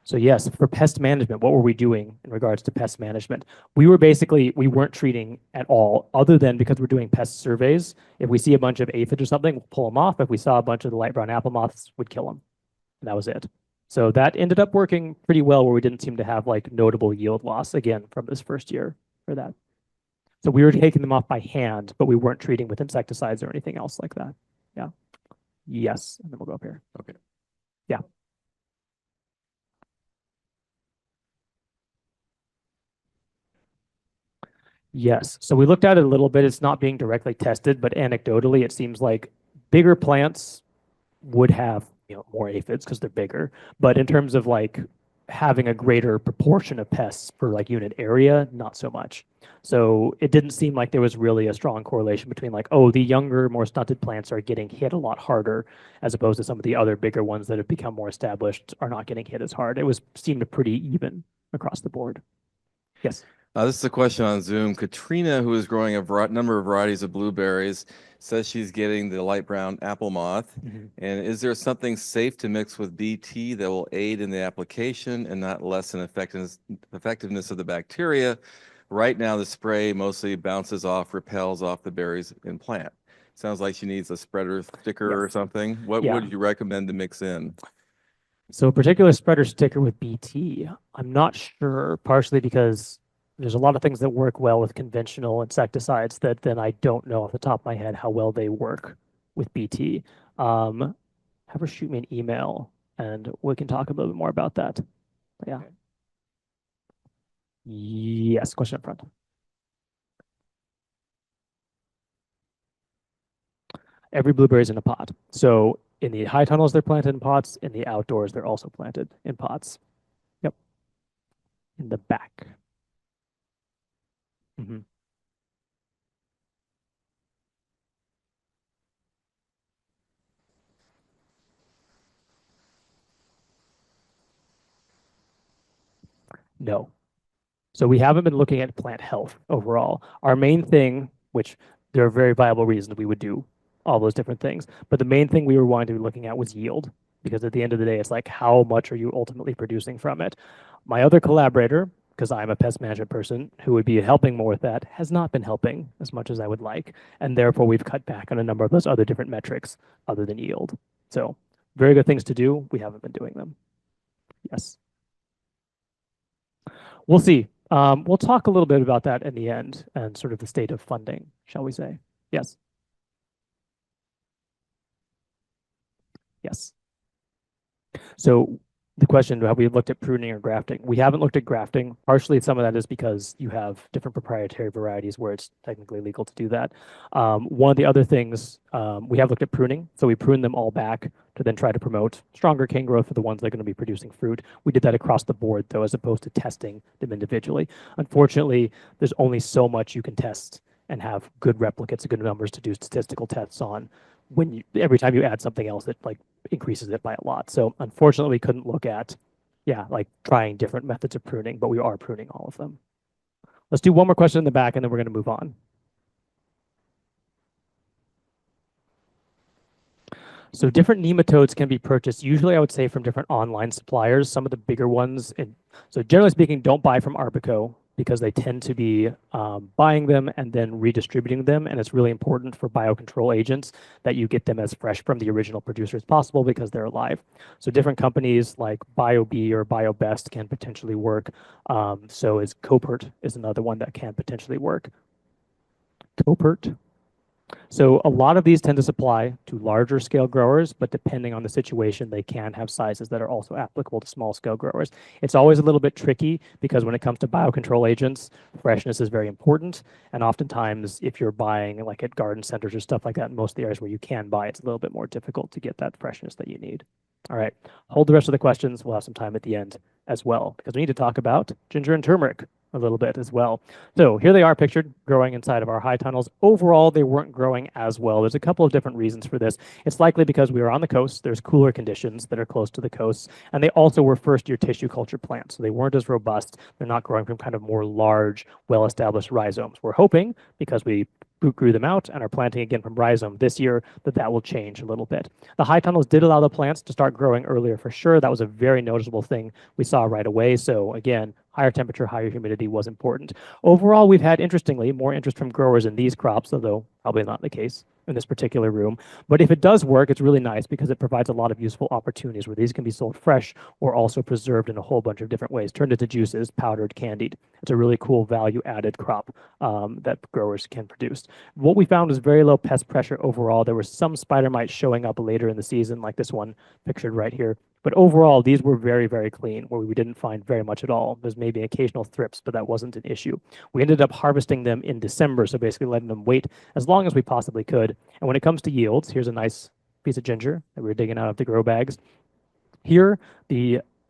S2: So yes, for pest management, what were we doing in regards to pest management? We weren't treating at all, other than because we're doing pest surveys. If we see a bunch of aphids or something, we'll pull them off. If we saw a bunch of the light brown apple moths, we'd kill them. And that was it. So that ended up working pretty well where we didn't seem to have like notable yield loss again from this first year for that. So we were taking them off by hand, but we weren't treating with insecticides or anything else like that. Yeah. Yes. And then we'll go up here.
S3: Okay.
S2: Yeah. Yes. So we looked at it a little bit. It's not being directly tested, but anecdotally, it seems like bigger plants would have, more aphids because they're bigger. But in terms of like having a greater proportion of pests per like unit area, not so much. So it didn't seem like there was really a strong correlation between like, oh, the younger, more stunted plants are getting hit a lot harder, as opposed to some of the other bigger ones that have become more established are not getting hit as hard. It was seemed pretty even across the board. Yes.
S3: This is a question on Zoom. Katrina, who is growing a number of varieties of blueberries, says she's getting the light brown apple moth. And is there something safe to mix with BT that will aid in the application and not lessen effectiveness of the bacteria? Right now, the spray mostly bounces off, repels off the berries in plant. Sounds like she needs a spreader sticker or something. What would you recommend to mix in?
S2: So a particular spreader sticker with BT, I'm not sure, partially because there's a lot of things that work well with conventional insecticides that then I don't know off the top of my head how well they work with BT. Have her shoot me an email and we can talk a little bit more about that. Yeah.
S3: Okay.
S2: Yes, question up front. Every blueberry is in a pot. So in the high tunnels, they're planted in pots. In the outdoors, they're also planted in pots. Yep. In the back. No. So we haven't been looking at plant health overall. Our main thing, which there are very viable reasons we would do all those different things, but the main thing we were wanting to be looking at was yield, because at the end of the day, it's like how much are you ultimately producing from it? My other collaborator, because I'm a pest management person who would be helping more with that, has not been helping as much as I would like, and therefore we've cut back on a number of those other different metrics other than yield. So very good things to do. We haven't been doing them. Yes. We'll see. We'll talk a little bit about that in the end and sort of the state of funding, shall we say? Yes. Yes. So the question, have we looked at pruning or grafting? We haven't looked at grafting. Partially, some of that is because you have different proprietary varieties where it's technically legal to do that. One of the other things, we have looked at pruning. So we prune them all back to then try to promote stronger cane growth for the ones that are going to be producing fruit. We did that across the board, though, as opposed to testing them individually. Unfortunately, there's only so much you can test and have good replicates, good numbers to do statistical tests on when every time you add something else, it like increases it by a lot. So unfortunately, we couldn't look at, like trying different methods of pruning, but we are pruning all of them. Let's do one more question in the back, and then we're going to move on. So different nematodes can be purchased, usually I would say from different online suppliers, some of the bigger ones. So generally speaking, don't buy from Arbico because they tend to be buying them and then redistributing them. And it's really important for biocontrol agents that you get them as fresh from the original producer as possible because they're alive. So different companies like BioB or BioBest can potentially work. So is Copert is another one that can potentially work. Copert. So a lot of these tend to supply to larger scale growers, but depending on the situation, they can have sizes that are also applicable to small scale growers. It's always a little bit tricky because when it comes to biocontrol agents, freshness is very important. And oftentimes, if you're buying like at garden centers or stuff like that, in most of the areas where you can buy, it's a little bit more difficult to get that freshness that you need. All right, hold the rest of the questions. We'll have some time at the end as well, because we need to talk about ginger and turmeric a little bit as well. So here they are pictured growing inside of our high tunnels. Overall, they weren't growing as well. There's a couple of different reasons for this. It's likely because we were on the coast. There's cooler conditions that are close to the coast. And they also were first-year tissue culture plants. So they weren't as robust. They're not growing from kind of more large, well-established rhizomes. We're hoping, because we grew them out and are planting again from rhizome this year, that will change a little bit. The high tunnels did allow the plants to start growing earlier for sure. That was a very noticeable thing we saw right away. So again, higher temperature, higher humidity was important. Overall, we've had, interestingly, more interest from growers in these crops, although probably not the case in this particular room. But if it does work, it's really nice because it provides a lot of useful opportunities where these can be sold fresh or also preserved in a whole bunch of different ways, turned into juices, powdered, candied. It's a really cool value added crop that growers can produce. What we found was very low pest pressure overall. There were some spider mites showing up later in the season, like this one pictured right here. But overall, these were very, very clean, where we didn't find very much at all. There's maybe occasional thrips, but that wasn't an issue. We ended up harvesting them in December, so basically letting them wait as long as we possibly could. And when it comes to yields, here's a nice piece of ginger that we were digging out of the grow bags. Here,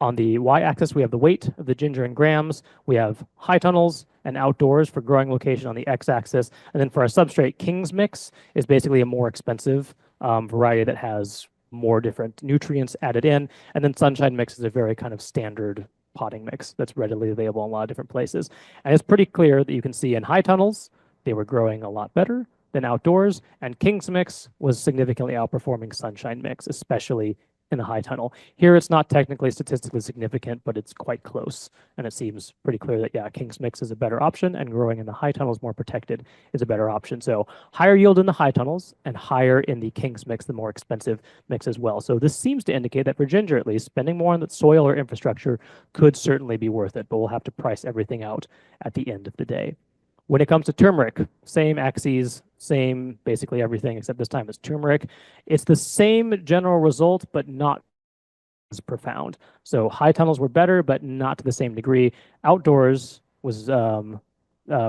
S2: on the y-axis, we have the weight of the ginger in grams. We have high tunnels and outdoors for growing location on the x-axis. And then for our substrate, King's Mix is basically a more expensive variety that has more different nutrients added in. And then Sunshine Mix is a very kind of standard potting mix that's readily available in a lot of different places. And it's pretty clear that you can see in high tunnels, they were growing a lot better than outdoors. And King's Mix was significantly outperforming Sunshine Mix, especially in the high tunnel. Here, it's not technically statistically significant, but it's quite close. And it seems pretty clear that, yeah, King's Mix is a better option and growing in the high tunnels more protected is a better option. So higher yield in the high tunnels and higher in the King's Mix, the more expensive mix as well. So this seems to indicate that for ginger, at least, spending more on the soil or infrastructure could certainly be worth it, but we'll have to price everything out at the end of the day. When it comes to turmeric, same axes, same basically everything, except this time it's turmeric. It's the same general result, but not as profound. So high tunnels were better, but not to the same degree. Outdoors was,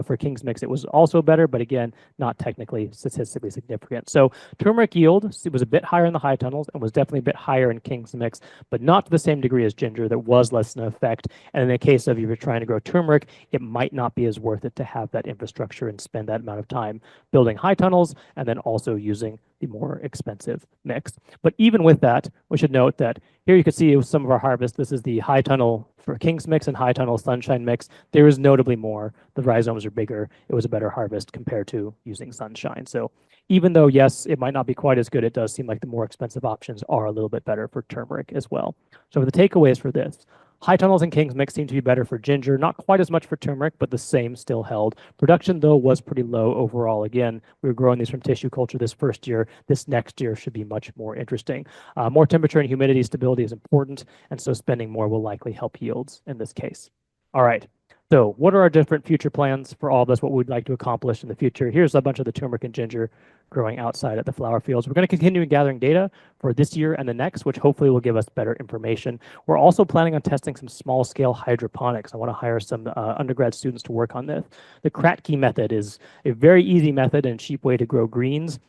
S2: for King's Mix, it was also better, but again, not technically statistically significant. So turmeric yield was a bit higher in the high tunnels and was definitely a bit higher in King's Mix, but not to the same degree as ginger. There was less an effect. And in the case of if you're trying to grow turmeric, it might not be as worth it to have that infrastructure and spend that amount of time building high tunnels and then also using the more expensive mix. But even with that, we should note that here you can see some of our harvest. This is the high tunnel for King's Mix and high tunnel Sunshine Mix. There is notably more. The rhizomes are bigger. It was a better harvest compared to using Sunshine. So even though, yes, it might not be quite as good, it does seem like the more expensive options are a little bit better for turmeric as well. So the takeaways for this, high tunnels and King's Mix seem to be better for ginger, not quite as much for turmeric, but the same still held. Production, though, was pretty low overall. Again, we were growing these from tissue culture this first year. This next year should be much more interesting. More temperature and humidity stability is important, and so spending more will likely help yields in this case. All right. So what are our different future plans for all of this, what we'd like to accomplish in the future? Here's a bunch of the turmeric and ginger growing outside at the flower fields. We're going to continue gathering data for this year and the next, which hopefully will give us better information. We're also planning on testing some small-scale hydroponics. I want to hire some undergrad students to work on this. The Kratky method is a very easy method and cheap way to grow greens,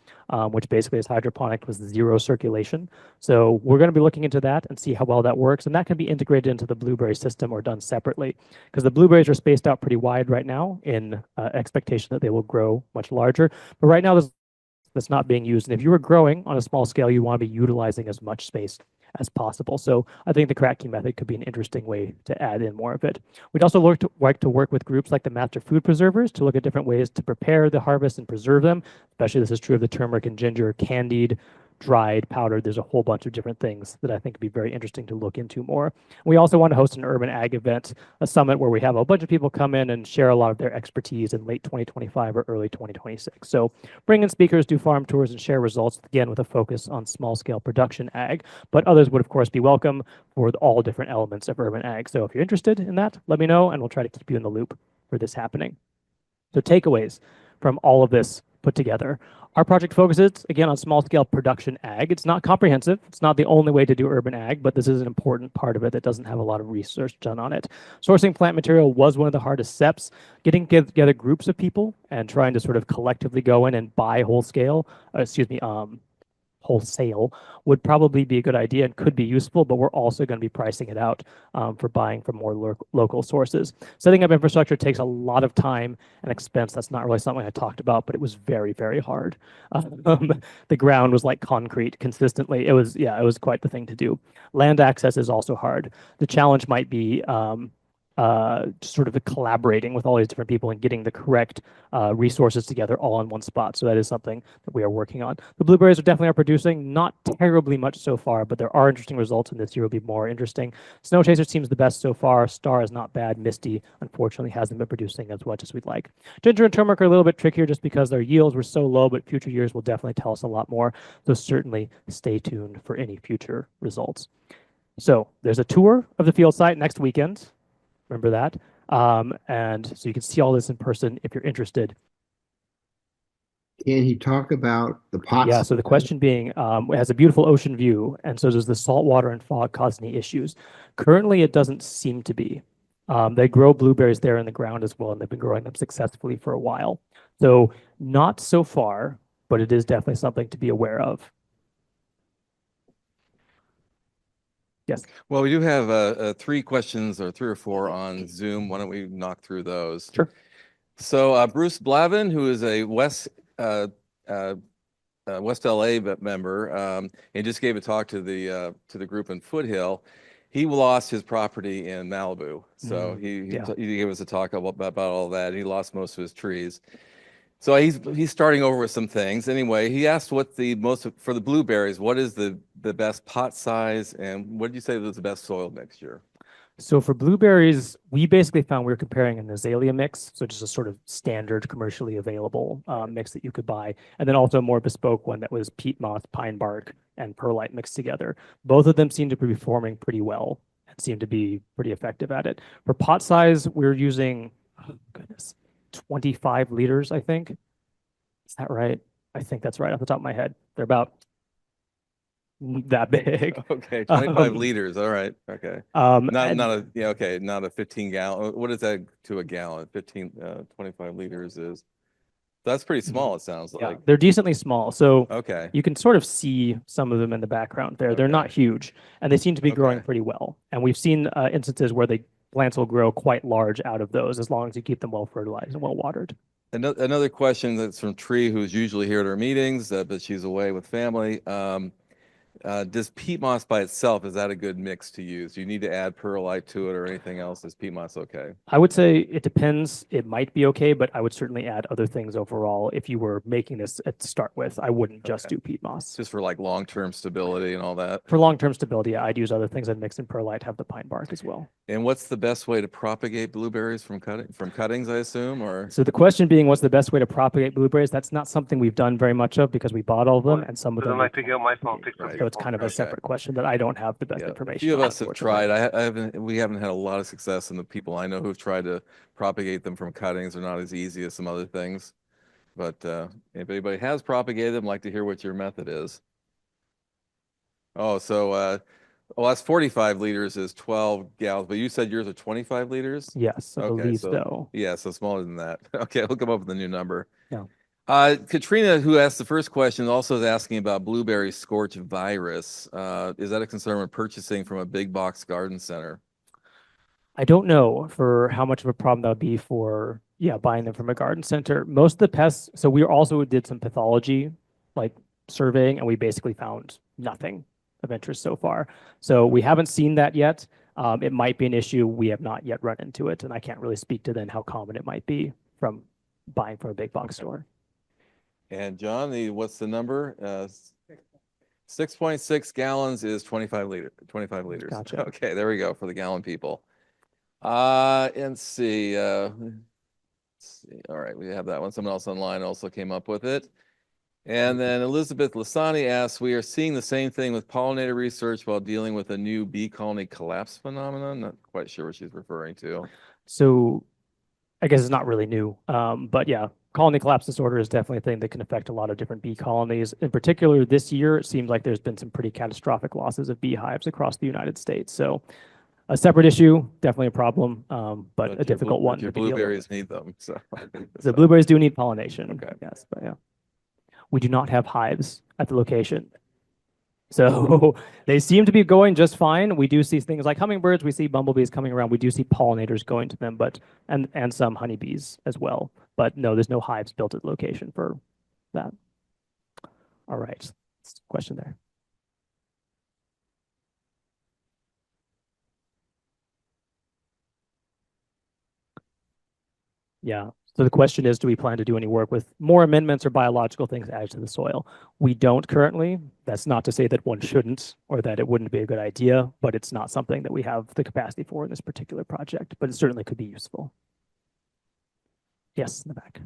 S2: which basically is hydroponic with zero circulation. So we're going to be looking into that and see how well that works. And that can be integrated into the blueberry system or done separately, because the blueberries are spaced out pretty wide right now in expectation that they will grow much larger. But right now, that's not being used. And if you were growing on a small scale, you want to be utilizing as much space as possible. So I think the Kratky method could be an interesting way to add in more of it. We'd also like to work with groups like the Master Food Preservers to look at different ways to prepare the harvest and preserve them. Especially this is true of the turmeric and ginger, candied, dried, powdered. There's a whole bunch of different things that I think would be very interesting to look into more. We also want to host an urban ag event, a summit where we have a bunch of people come in and share a lot of their expertise in late 2025 or early 2026. So bring in speakers, do farm tours, and share results, again, with a focus on small-scale production ag. But others would, of course, be welcome for all different elements of urban ag. So if you're interested in that, let me know, and we'll try to keep you in the loop for this happening. So takeaways from all of this put together. Our project focuses, again, on small-scale production ag. It's not comprehensive. It's not the only way to do urban ag, but this is an important part of it that doesn't have a lot of research done on it. Sourcing plant material was one of the hardest steps. Getting together groups of people and trying to sort of collectively go in and buy wholesale would probably be a good idea and could be useful, but we're also going to be pricing it out for buying from more local sources. Setting up infrastructure takes a lot of time and expense. That's not really something I talked about, but it was very, very hard. The ground was like concrete consistently. It was quite the thing to do. Land access is also hard. The challenge might be sort of collaborating with all these different people and getting the correct resources together all in one spot. So that is something that we are working on. The blueberries are definitely producing, not terribly much so far, but there are interesting results, and this year will be more interesting. Snow Chaser seems the best so far. Star is not bad. Misty, unfortunately, hasn't been producing as much as we'd like. Ginger and Turmeric are a little bit trickier just because their yields were so low, but future years will definitely tell us a lot more. So certainly stay tuned for any future results. So there's a tour of the field site next weekend. Remember that. And so you can see all this in person if you're interested.
S4: Can he talk about the pots?
S2: Yeah, so the question being, it has a beautiful ocean view, and so does the salt water and fog cause any issues? Currently, it doesn't seem to be. They grow blueberries there in the ground as well, and they've been growing them successfully for a while. So not so far, but it is definitely something to be aware of. Yes.
S3: Well, we do have 3 questions or 3 or 4 on Zoom. Why don't we knock through those?
S2: Sure.
S3: So Bruce Blavin, who is a West LA member, and just gave a talk to the group in Foothill. He lost his property in Malibu, so he gave us a talk about all that. He lost most of his trees. So he's starting over with some things. Anyway, he asked what for the blueberries, what is the best pot size, and what did you say was the best soil mixture?
S2: So for blueberries, we basically found we were comparing an azalea mix, so just a sort of standard commercially available mix that you could buy, and then also a more bespoke one that was peat moss, pine bark, and perlite mixed together. Both of them seem to be performing pretty well and seem to be pretty effective at it. For pot size, we're using, oh goodness, 25 liters, I think. Is that right? I think that's right off the top of my head. They're about that big.
S3: Okay, 25 liters. All right. Okay. Not a 15 gallon. What is that to a gallon? 25 liters is. That's pretty small, it sounds
S2: Yeah,
S3: like.
S2: they're decently small. So
S3: Okay.
S2: you can sort of see some of them in the background there. They're not huge, and they seem to be growing pretty well. And we've seen instances where the plants will grow quite large out of those as long as you keep them well fertilized and well watered.
S3: Another question that's from Tree, who's usually here at our meetings, but she's away with family. Does peat moss by itself, is that a good mix to use? Do you need to add perlite to it or anything else? Is peat moss okay?
S2: I would say it depends. It might be okay, but I would certainly add other things overall. If you were making this to start with, I wouldn't just do peat moss.
S3: Just for like long-term stability and all that?
S2: For long-term stability, I'd use other things. I'd mix in perlite, have the pine bark as well.
S3: And what's the best way to propagate blueberries from cuttings, I assume, or?
S2: So the question being, what's the best way to propagate blueberries? That's not something we've done very much of because we bought all of them, and some of them.
S5: I pick up my phone.
S2: So it's kind of a separate question that I don't have the best information.
S3: A few of
S2: on,
S3: us have tried. We haven't had a lot of success, and the people I know who've tried to propagate them from cuttings are not as easy as some other things. But if anybody has propagated them, I'd like to hear what your method is. Oh, so well, that's 45 liters is 12 gallons, but you said yours are 25 liters?
S2: Yes, I believe so.
S3: Yeah, so smaller than that. Okay, we'll come up with a new number.
S2: Yeah.
S3: Katrina, who asked the first question, also is asking about blueberry scorch virus. Is that a concern when purchasing from a big box garden center?
S2: I don't know for how much of a problem that would be for, buying them from a garden center. Most of the pests, so we also did some pathology, like surveying, and we basically found nothing of interest so far. So we haven't seen that yet. It might be an issue. We have not yet run into it, and I can't really speak to then how common it might be from buying from a big box store.
S3: And John, what's the number? 6.6 gallons is 25 liters.
S2: Gotcha.
S3: Okay, there we go for the gallon people. And see. Let's see. All right, we have that one. Someone else online also came up with it. And then Elizabeth Lasani asks, we are seeing the same thing with pollinator research while dealing with a new bee colony collapse phenomenon. Not quite sure what she's referring to.
S2: So I guess it's not really new, but yeah, colony collapse disorder is definitely a thing that can affect a lot of different bee colonies. In particular, this year, it seems like there's been some pretty catastrophic losses of beehives across the United States. So a separate issue, definitely a problem, but a difficult one.
S3: Your blueberries need them. So
S2: the blueberries do need pollination.
S3: Okay.
S2: Yes, but yeah. We do not have hives at the location. So they seem to be going just fine. We do see things like hummingbirds. We see bumblebees coming around. We do see pollinators going to them, and some honeybees as well. But no, there's no hives built at the location for that. All right, question there. Yeah. So the question is, do we plan to do any work with more amendments or biological things added to the soil? We don't currently. That's not to say that one shouldn't or that it wouldn't be a good idea, but it's not something that we have the capacity for in this particular project, but it certainly could be useful. Yes, in the back.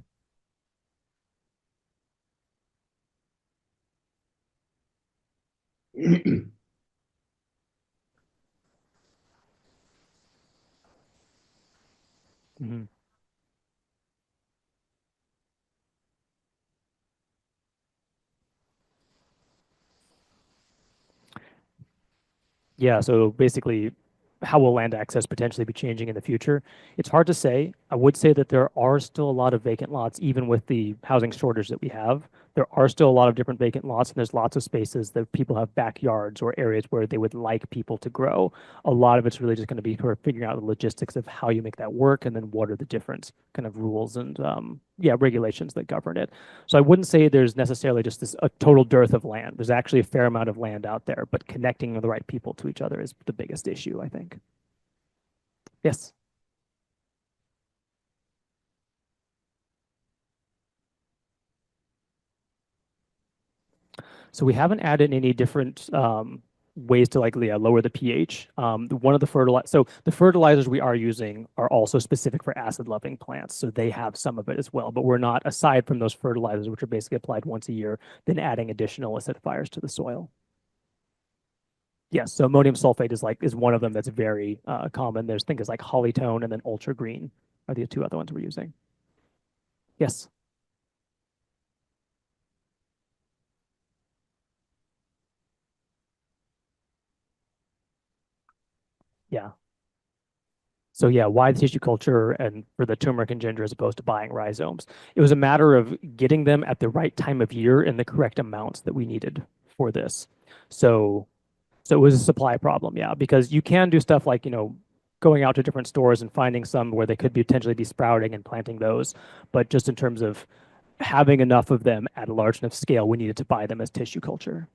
S2: Mhm. Yeah, so basically, how will land access potentially be changing in the future? It's hard to say. I would say that there are still a lot of vacant lots, even with the housing shortage that we have. There are still a lot of different vacant lots, and there's lots of spaces that people have backyards or areas where they would like people to grow. A lot of it's really just going to be sort of figuring out the logistics of how you make that work, and then what are the different kind of rules and yeah, regulations that govern it. So I wouldn't say there's necessarily just this a total dearth of land. There's actually a fair amount of land out there, but connecting the right people to each other is the biggest issue, I think. Yes. So we haven't added any different ways to like lower the pH. One of the fertilizers we are using are also specific for acid-loving plants, so they have some of it as well. But we're not, aside from those fertilizers, which are basically applied once a year, then adding additional acidifiers to the soil. Yes, so ammonium sulfate is one of them that's very common. There's things like hollytone and then ultra green are the two other ones we're using. Yes. Yeah. So yeah, why the tissue culture and for the turmeric and ginger as opposed to buying rhizomes? It was a matter of getting them at the right time of year in the correct amounts that we needed for this. So so it was a supply problem, yeah, because you can do stuff like, going out to different stores and finding some where they could potentially be sprouting and planting those. But just in terms of having enough of them at a large enough scale, we needed to buy them as tissue culture.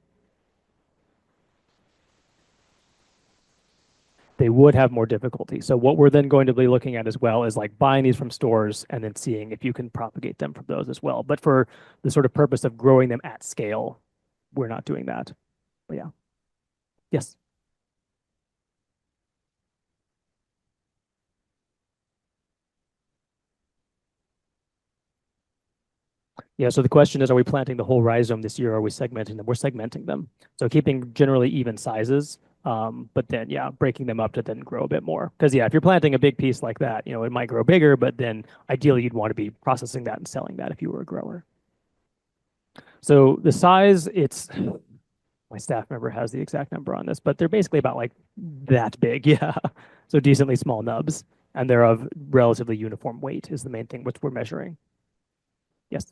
S2: They would have more difficulty. So what we're then going to be looking at as well is like buying these from stores and then seeing if you can propagate them from those as well. But for the sort of purpose of growing them at scale, we're not doing that. But yeah. Yes. Yeah, so the question is, are we planting the whole rhizome this year? Or are we segmenting them? We're segmenting them. So keeping generally even sizes, but then, yeah, breaking them up to then grow a bit more. Because, yeah, if you're planting a big piece like that, it might grow bigger, but then ideally you'd want to be processing that and selling that if you were a grower. So the size, my staff member has the exact number on this, but they're basically about like that big, yeah. So decently small nubs, and they're of relatively uniform weight is the main thing which we're measuring. Yes.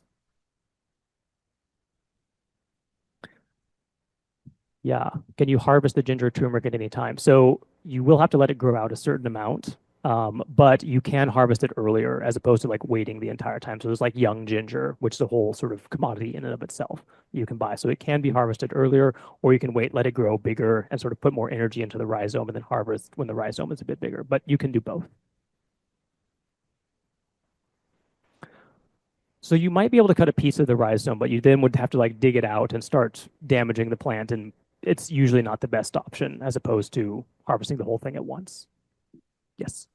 S2: Yeah. Can you harvest the ginger turmeric at any time? So you will have to let it grow out a certain amount, but you can harvest it earlier as opposed to like waiting the entire time. So there's like young ginger, which is a whole sort of commodity in and of itself you can buy. So it can be harvested earlier, or you can wait, let it grow bigger, and sort of put more energy into the rhizome and then harvest when the rhizome is a bit bigger. But you can do both. So you might be able to cut a piece of the rhizome, but you then would have to like dig it out and start damaging the plant. And it's usually not the best option as opposed to harvesting the whole thing at once. Yes.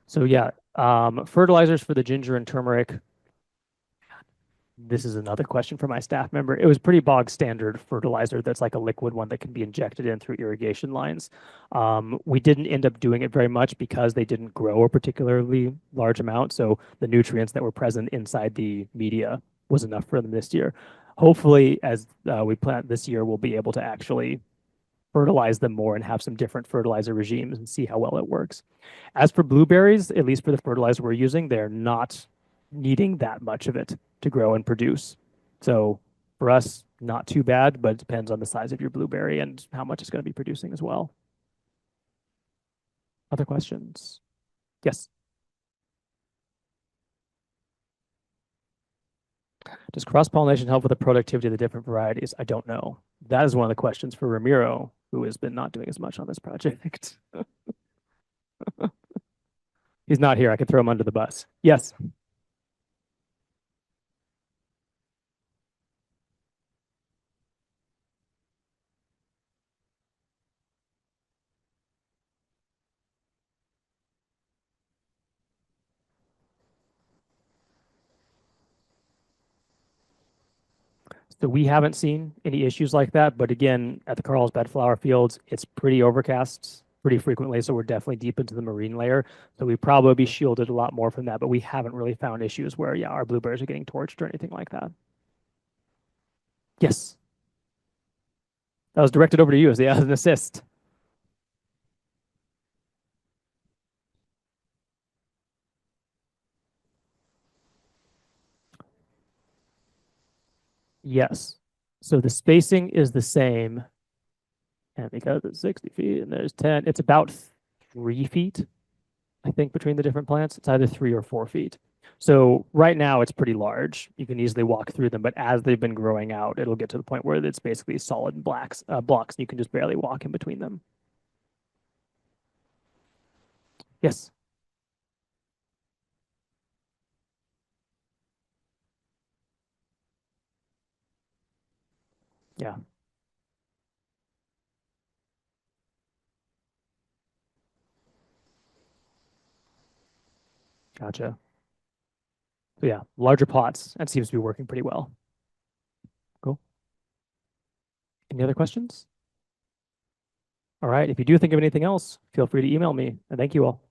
S2: So yeah, fertilizers for the ginger and turmeric. This is another question from my staff member. It was pretty bog standard fertilizer that's like a liquid one that can be injected in through irrigation lines. We didn't end up doing it very much because they didn't grow a particularly large amount. So the nutrients that were present inside the media was enough for them this year. Hopefully, as we plant this year, we'll be able to actually fertilize them more and have some different fertilizer regimes and see how well it works. As for blueberries, at least for the fertilizer we're using, they're not needing that much of it to grow and produce. So for us, not too bad, but it depends on the size of your blueberry and how much it's going to be producing as well. Other questions? Yes. Does cross-pollination help with the productivity of the different varieties? I don't know. That is one of the questions for Ramiro, who has been not doing as much on this project. He's not here. I could throw him under the bus. Yes. So we haven't seen any issues like that. But again, at the Carlsbad flower fields, it's pretty overcast pretty frequently. So we're definitely deep into the marine layer. So we probably be shielded a lot more from that. But we haven't really found issues where, yeah, our blueberries are getting torched or anything like that. Yes. That was directed over to you as an assist. Yes. So the spacing is the same. And because it's 60 feet and there's 10, it's about 3 feet, I think, between the different plants. It's either 3 or 4 feet. So right now it's pretty large. You can easily walk through them, but as they've been growing out, it'll get to the point where it's basically solid blocks, and you can just barely walk in between them. Yes. Yeah. Gotcha. So yeah, larger pots and seems to be working pretty well. Cool. Any other questions? All right. If you do think of anything else, feel free to email me. And thank you all.